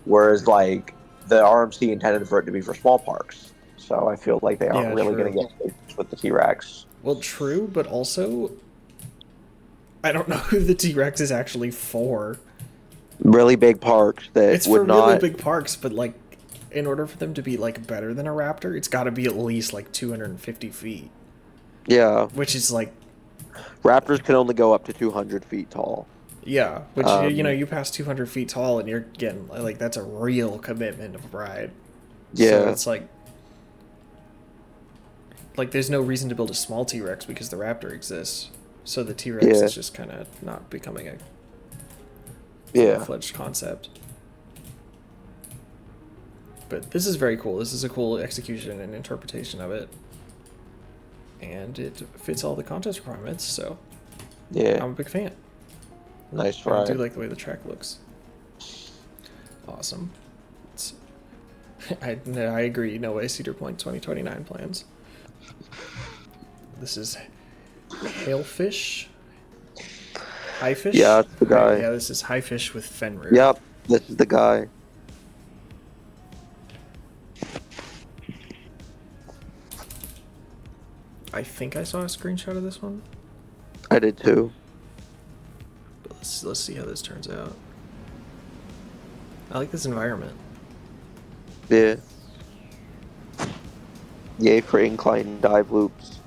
whereas like the RMC intended for it to be for small parks. So I feel like they aren't Yeah, really true. going to get favorites with the T-Rex. Well, true, but also I don't know who the T-Rex is actually for. Really big parks that It's would for not. really big parks, but like in order for them to be like better than a Raptor, it's got to be at least like 250 feet, Yeah, which is like Raptors can only go up to 200 feet tall. yeah, which Um, you pass 200 feet tall and you're getting like that's a real commitment of ride. Yeah. So it's like there's no reason to build a small T-Rex because the Raptor exists. So the T-Rex Yeah. is just kind of not becoming a Yeah. fledged concept. But this is very cool. This is a cool execution and interpretation of it. And it fits all the contest requirements, so Yeah. I'm a big fan. Nice I ride. do like the way the track looks. Awesome. I agree. No way Cedar Point 2029 plans. This is Hailfish? Highfish? Yeah, that's the guy. Yeah, this is Highfish with Fenro. Yep, this is the guy. I think I saw a screenshot of this one. I did too. But let's see how this turns out. I like this environment. Yeah. Yay for incline dive loops.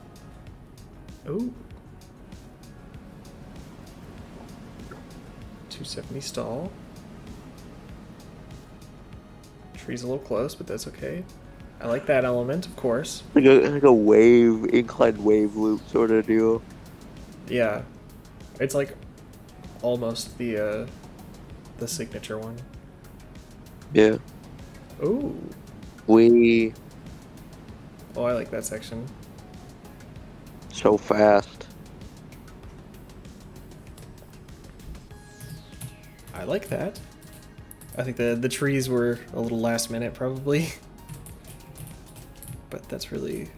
Ooh. 270 stall. Tree's a little close, but that's okay. I like that element, of course. Like a wave, inclined wave loop sort of deal. Yeah. It's like almost the signature one. Yeah. Ooh. We Oh, I like that section. so fast. I like that. I think the trees were a little last minute probably. But that's really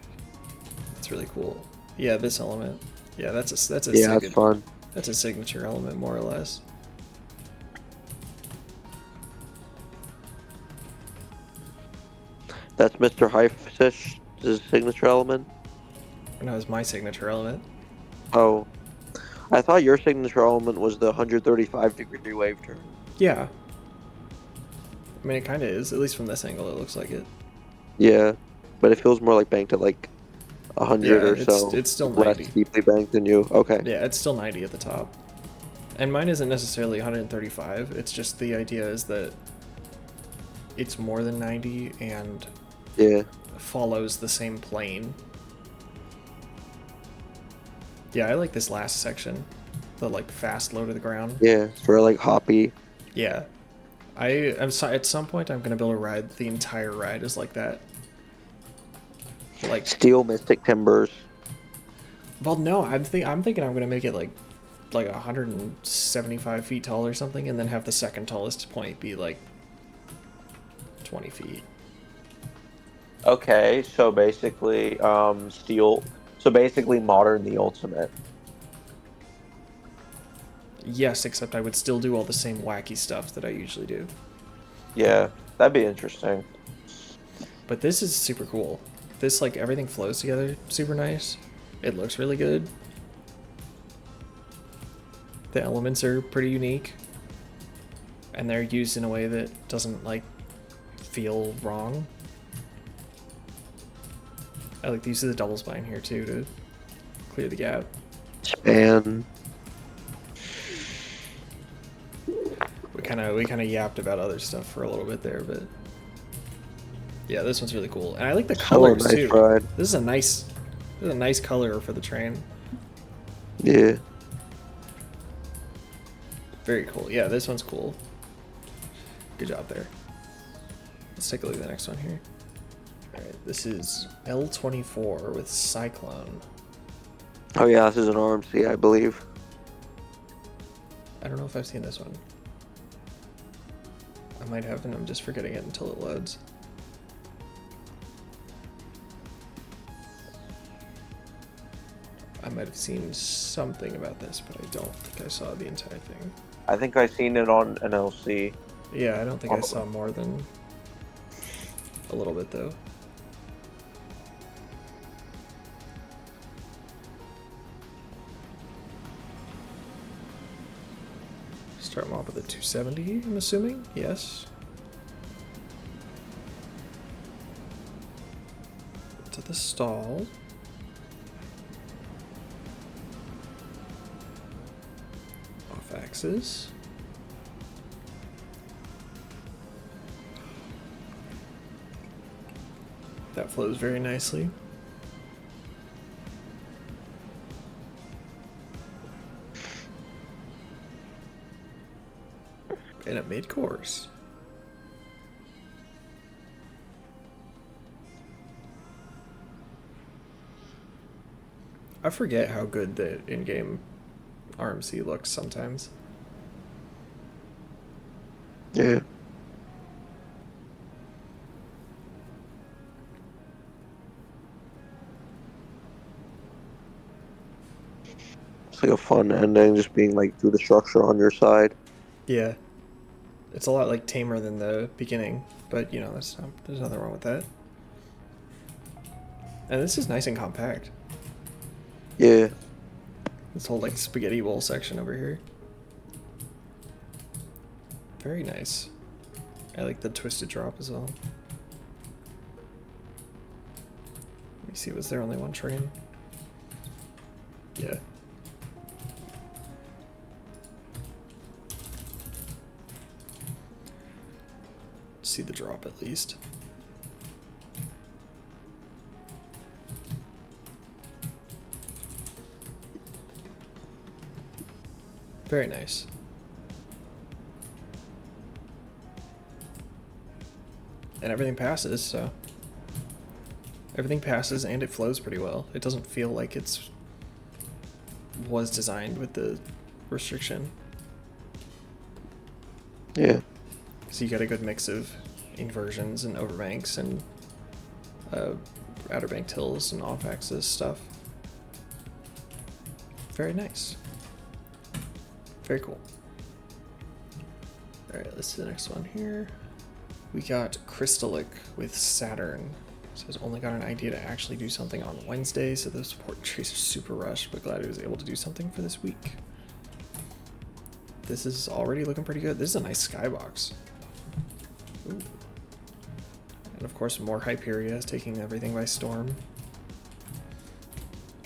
cool. Yeah, this element. Yeah, that's a Yeah, it's fun. That's a signature element more or less. That's Mr. Highfish's signature element. No, it's my signature element. Oh. I thought your signature element was the 135-degree wave turn. Yeah. I mean, it kind of is. At least from this angle, it looks like it. Yeah, but it feels more like banked at like 100 Yeah, or it's- so. it's still less 90. deeply banked than you. Okay. Yeah, it's still 90 at the top. And mine isn't necessarily 135. It's just the idea is that it's more than 90 and Yeah. follows the same plane. Yeah, I like this last section. The like fast low to the ground. Yeah, it's very like hoppy. Yeah. At some point I'm gonna build a ride. The entire ride is like that. Like, Steel Mystic Timbers. well, no, I'm thinking I'm gonna make it like 175 feet tall or something, and then have the second tallest point be like 20 feet. Okay, so basically, steel. So basically, modern the ultimate. Yes, except I would still do all the same wacky stuff that I usually do. Yeah, that'd be interesting. But this is super cool. This, like, everything flows together super nice. It looks really good. The elements are pretty unique. And they're used in a way that doesn't, like, feel wrong. I like the use of the double spine here, too, to clear the gap. Span. We kind of yapped about other stuff for a little bit there, but... Yeah, this one's really cool. And I like the colors, nice too. ride. This is a nice color for the train. Yeah. Very cool. Yeah, this one's cool. Good job there. Let's take a look at the next one here. Alright, this is L24 with Cyclone. Oh yeah, this is an RMC, I believe. I don't know if I've seen this one. I might have, and I'm just forgetting it until it loads. I might have seen something about this, but I don't think I saw the entire thing. I think I seen it on an LC. Yeah, I don't think I saw more than a little bit, though. Start them off with a 270, I'm assuming? Yes. To the stall. Off axis. That flows very nicely. And a mid-course. I forget how good the in-game RMC looks sometimes. Yeah. It's like a fun ending, just being like through the structure on your side. Yeah. It's a lot like tamer than the beginning, but you know, there's nothing wrong with that. And this is nice and compact. Yeah. This whole like spaghetti bowl section over here. Very nice. I like the twisted drop as well. Let me see, was there only one train? Yeah. See the drop at least. Very nice. And everything passes, so everything passes and it flows pretty well. It doesn't feel like it's was designed with the restriction. Yeah. So you get a good mix of inversions and overbanks and outer bank tills and off-axis stuff. Very nice. Very cool. Alright, let's see the next one here. We got Crystallic with Saturn. Says only got an idea to actually do something on Wednesday, so the support trees are super rushed, but glad he was able to do something for this week. This is already looking pretty good. This is a nice skybox. Ooh. And of course more Hyperia is taking everything by storm.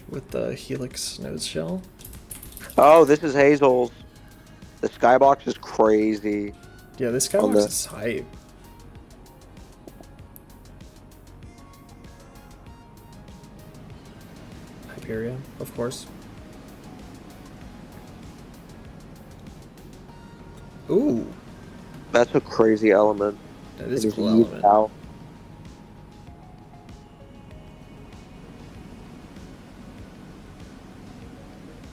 With the Helix nose shell. Oh, this is Hazel's. The skybox is crazy. Yeah, this skybox is hype. Hyperia, of course. Ooh, That's a crazy element. that is It a cool used element. out.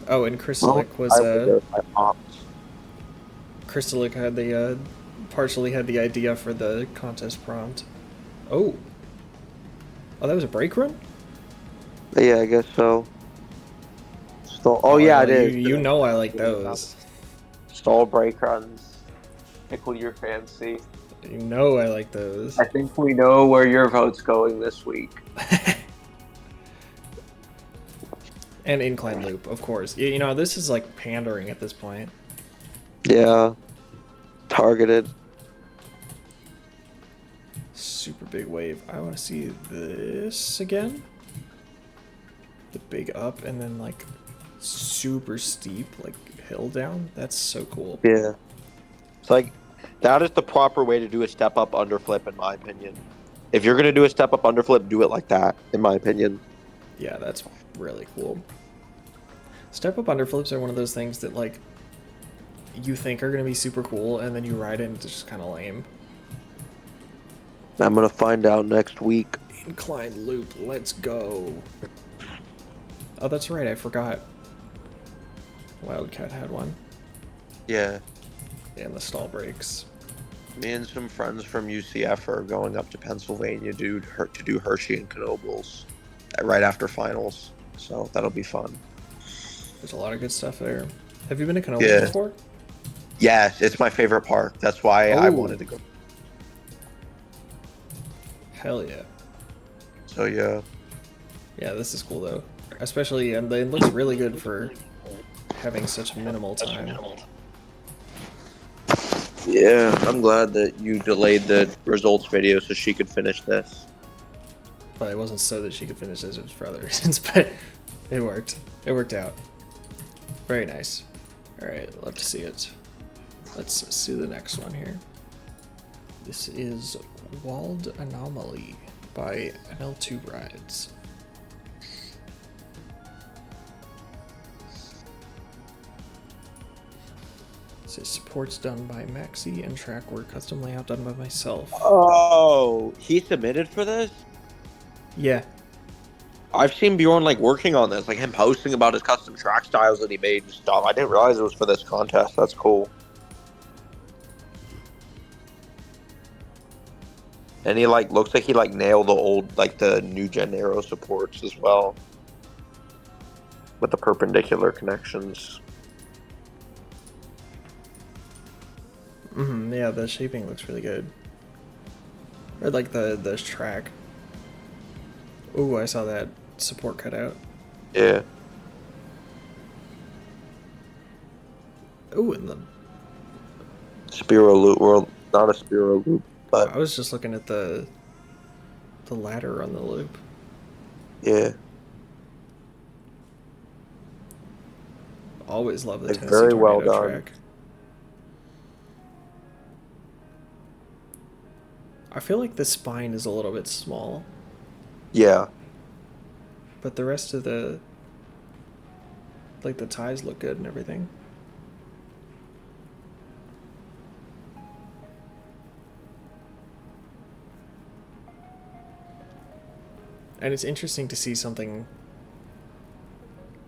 Oh, and Crystallic was Crystallic had the partially had the idea for the contest prompt. Oh, that was a break run. Yeah, I guess so. Oh yeah, it is. You know I like those. Stall break runs. Tickle your fancy. You know I like those. I think we know where your vote's going this week. And incline loop, of course. You know, this is like pandering at this point. Yeah. Targeted. Super big wave. I want to see this again. The big up and then like super steep, like hill down. That's so cool. Yeah. It's like, that is the proper way to do a step up underflip, in my opinion. If you're going to do a step up underflip, do it like that, in my opinion. Yeah, that's really cool. Step up underflips are one of those things that like you think are going to be super cool and then you ride it and it's just kind of lame. I'm going to find out next week. Incline loop, let's go. Oh, that's right, I forgot. Wildcat had one. Yeah. And the stall brakes. Me and some friends from UCF are going up to Pennsylvania to do Hershey and Knoebels right after finals. So that'll be fun. There's a lot of good stuff there. Have you been to Knoebels before? Yes, it's my favorite park. That's why I wanted to go. Hell yeah. So yeah. Yeah, this is cool though. Especially, and it looks really good for having such minimal time. Yeah, I'm glad that you delayed the results video so she could finish this. But it wasn't so that she could finish this, it was for other reasons, but it worked. It worked out. Very nice. Alright, love to see it. Let's see the next one here. This is Walled Anomaly by ML2 Rides. It says supports done by Maxi and track work, custom layout done by myself. Oh, he submitted for this? Yeah. I've seen Bjorn like working on this, like him posting about his custom track styles that he made and stuff. I didn't realize it was for this contest. That's cool. And he like looks like he like nailed the old like the new gen aero supports as well. With the perpendicular connections. Yeah, the shaping looks really good. I like the track. Ooh, I saw that support cutout. Yeah. Ooh, and the... Spiro loop, well, not a Spiro loop, but... I was just looking at the ladder on the loop. Yeah. Always love the Like, Tennessee very Tornado well done. track. I feel like the spine is a little bit small. Yeah. But the rest of the... like, the ties look good and everything. And it's interesting to see something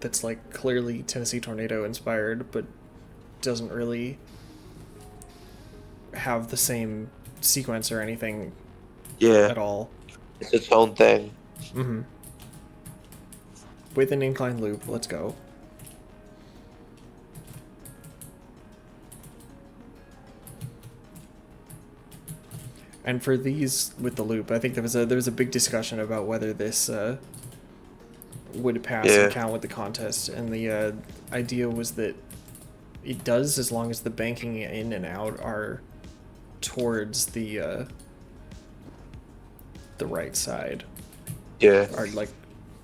that's, like, clearly Tennessee Tornado inspired, but doesn't really have the same sequence or anything at all. It's its own thing. With an incline loop, let's go. And for these with the loop, I think there was a big discussion about whether this would pass and count with the contest, and the idea was that it does as long as the banking in and out are towards the right side. Yeah. Are like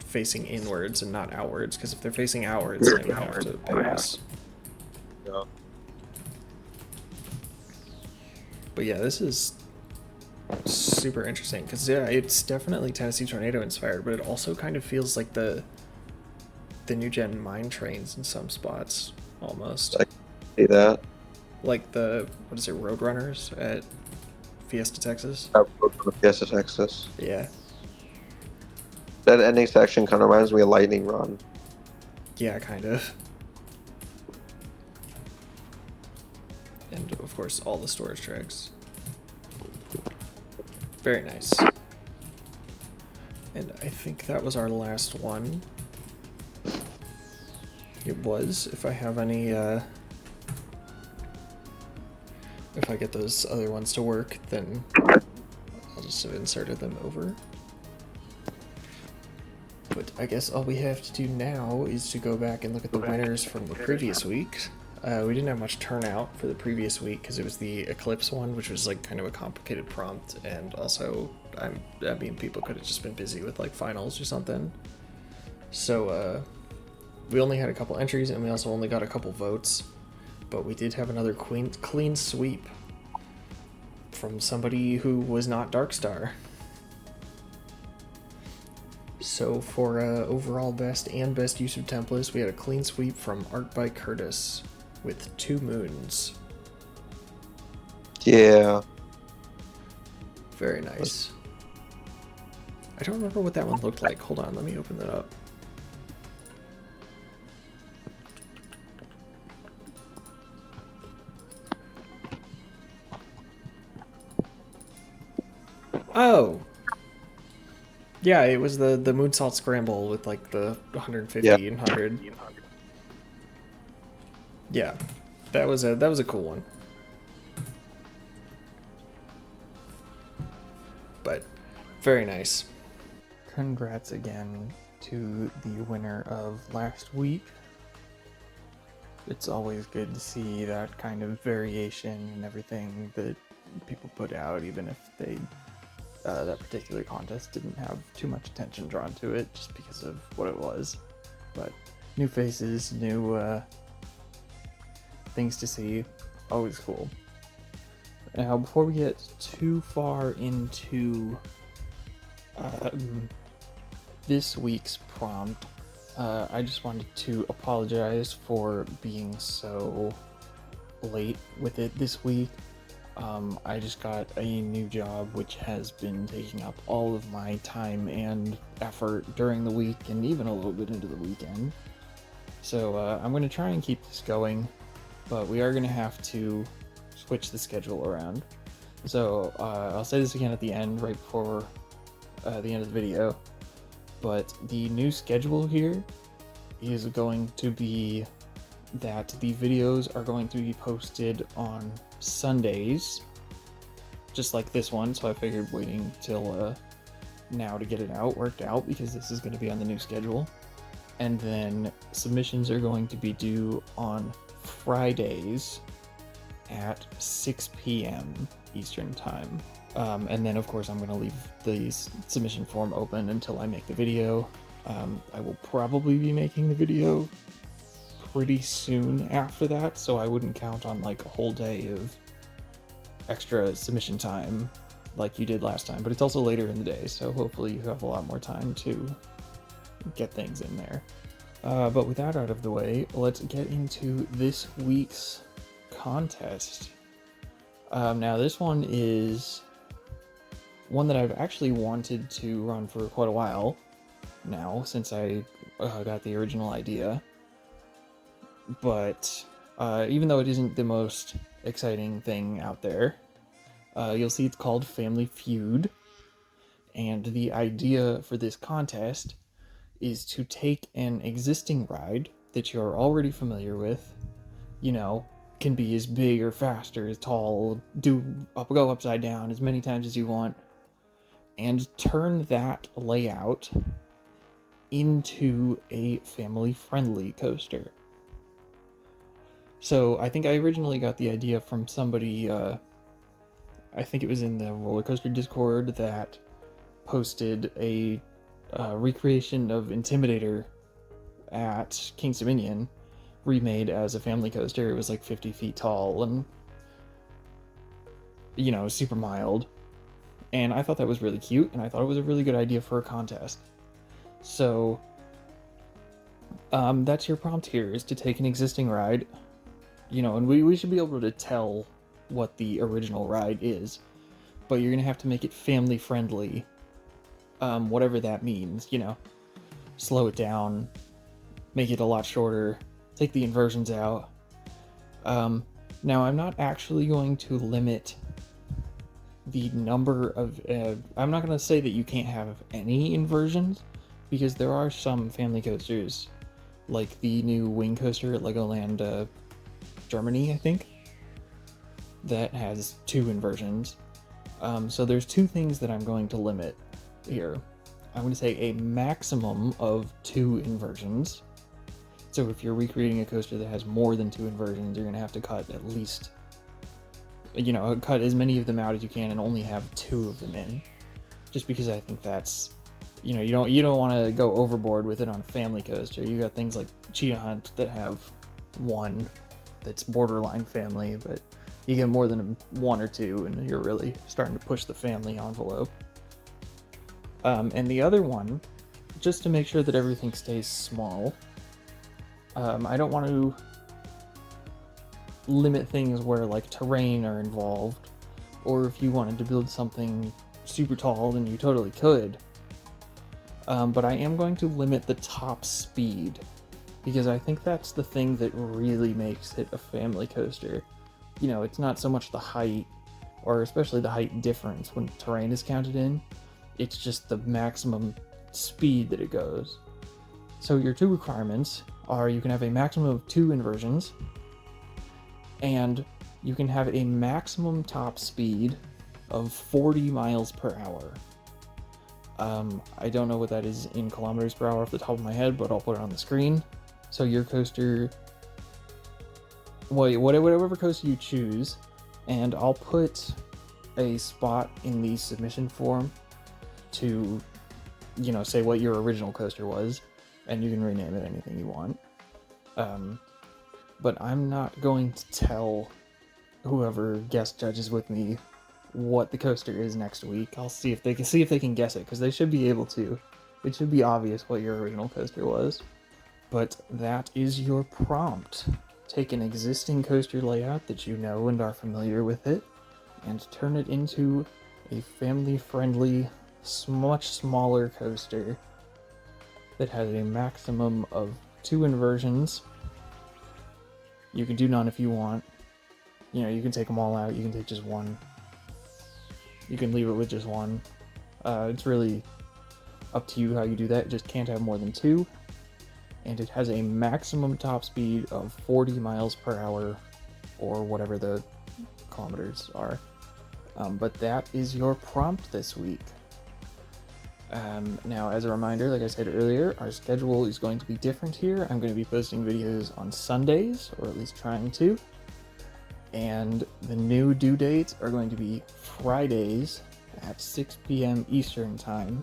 facing inwards and not outwards, because if they're facing outwards, then you have to pass. Yeah. But yeah, this is super interesting because yeah, it's definitely Tennessee Tornado inspired, but it also kind of feels like the new gen mine trains in some spots almost. I see that. Like the what is it, Roadrunners at Fiesta, Texas? Fiesta, Texas. Yeah. That ending section kind of reminds me of Lightning Run. Yeah, kind of. And of course, all the storage tracks. Very nice. And I think that was our last one. It was. If I have any, if I get those other ones to work, then I'll just have inserted them over. But I guess all we have to do now is to go back and look at the winners from the previous week. We didn't have much turnout for the previous week because it was the Eclipse one, which was like kind of a complicated prompt, and also, I mean, people could have just been busy with like finals or something. So we only had a couple entries, and we also only got a couple votes, but we did have another clean sweep from somebody who was not Darkstar. So for overall best and best use of Tempest, we had a clean sweep from Art by Curtis with 2 moons. Yeah. Very nice. I don't remember what that one looked like. Hold on, let me open that up. Oh! Yeah, it was the Moonsault Scramble with like the 150 and 100. Yeah, that was a cool one. But very nice. Congrats again to the winner of last week. It's always good to see that kind of variation in everything that people put out, even if they that particular contest didn't have too much attention drawn to it just because of what it was. But new faces, new things to see, always cool. Now, before we get too far into this week's prompt, I just wanted to apologize for being so late with it this week. I just got a new job which has been taking up all of my time and effort during the week and even a little bit into the weekend. So I'm going to try and keep this going, but we are going to have to switch the schedule around. So I'll say this again at the end, right before the end of the video, but the new schedule here is going to be that the videos are going to be posted on Sundays, just like this one, so I figured waiting till now to get it worked out, because this is going to be on the new schedule. And then submissions are going to be due on Fridays at 6 p.m. Eastern Time. And then, of course, I'm going to leave the submission form open until I make the video. I will probably be making the video pretty soon after that, so I wouldn't count on like a whole day of extra submission time like you did last time. But it's also later in the day, so hopefully you have a lot more time to get things in there. But with that out of the way, let's get into this week's contest. Now this one is one that I've actually wanted to run for quite a while now, since I got the original idea. But even though it isn't the most exciting thing out there, you'll see it's called Family Feud. And the idea for this contest is to take an existing ride that you're already familiar with, you know, can be as big or fast or as tall, go upside down as many times as you want, and turn that layout into a family-friendly coaster. So I think I originally got the idea from somebody, I think it was in the roller coaster Discord, that posted a recreation of Intimidator at King's Dominion, remade as a family coaster. It was like 50 feet tall and, you know, super mild. And I thought that was really cute, and I thought it was a really good idea for a contest. So that's your prompt here, is to take an existing ride, you know, and we should be able to tell what the original ride is, but you're gonna have to make it family friendly, whatever that means, you know. Slow it down, make it a lot shorter, take the inversions out. Now I'm not actually going to limit the number of, I'm not going to say that you can't have any inversions, because there are some family coasters, like the new wing coaster at Legoland Germany, I think, that has 2 inversions. So there's 2 things that I'm going to limit here. I'm going to say a maximum of 2 inversions. So if you're recreating a coaster that has more than 2 inversions, you're going to have to cut at least, cut as many of them out as you can and only have 2 of them in. Just because I think that's, you don't want to go overboard with it on a family coaster. You got things like Cheetah Hunt that have 1 that's borderline family, but you get more than 1 or 2 and you're really starting to push the family envelope. And the other one, just to make sure that everything stays small, I don't want to limit things where like terrain are involved, or if you wanted to build something super tall, then you totally could. But I am going to limit the top speed, because I think that's the thing that really makes it a family coaster. It's not so much the height, or especially the height difference when terrain is counted in, it's just the maximum speed that it goes. So your 2 requirements are you can have a maximum of 2 inversions, and you can have a maximum top speed of 40 miles per hour. I don't know what that is in kilometers per hour off the top of my head, but I'll put it on the screen. So your coaster, whatever coaster you choose, and I'll put a spot in the submission form to, say what your original coaster was, and you can rename it anything you want. But I'm not going to tell whoever guest judges with me what the coaster is next week. I'll see if they can guess it, because they should be able to. It should be obvious what your original coaster was. But that is your prompt. Take an existing coaster layout that you know and are familiar with it, and turn it into a family-friendly, much smaller coaster that has a maximum of 2 inversions. You can do none if you want. You can take them all out. You can take just 1. You can leave it with just 1. It's really up to you how you do that. It just can't have more than 2. And it has a maximum top speed of 40 miles per hour, or whatever the kilometers are. But that is your prompt this week. Now, as a reminder, like I said earlier, our schedule is going to be different here. I'm going to be posting videos on Sundays, or at least trying to. And the new due dates are going to be Fridays at 6 p.m. Eastern Time.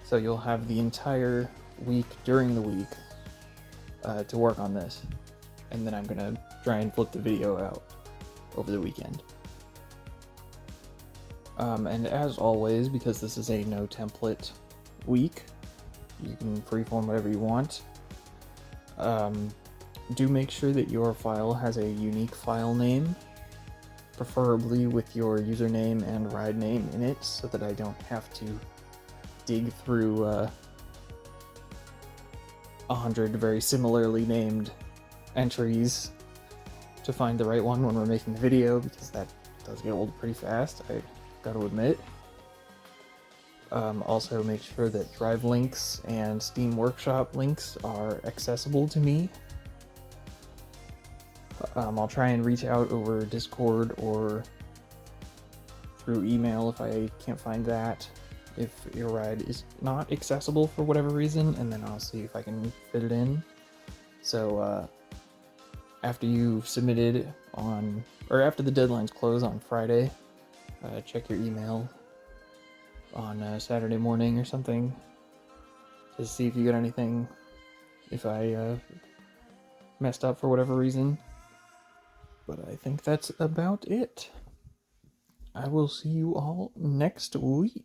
So you'll have the entire week during the week to work on this. And then I'm going to try and flip the video out over the weekend. And as always, because this is a no template week, you can freeform whatever you want. Do make sure that your file has a unique file name, preferably with your username and ride name in it, so that I don't have to dig through 100 very similarly named entries to find the right one when we're making the video, because that does get old pretty fast, I gotta admit. Also make sure that Drive links and Steam Workshop links are accessible to me. I'll try and reach out over Discord or through email if I can't find that, if your ride is not accessible for whatever reason, and then I'll see if I can fit it in. So after you've submitted after the deadlines close on Friday, check your email on Saturday morning or something to see if you got anything, if I messed up for whatever reason. But I think that's about it. I will see you all next week.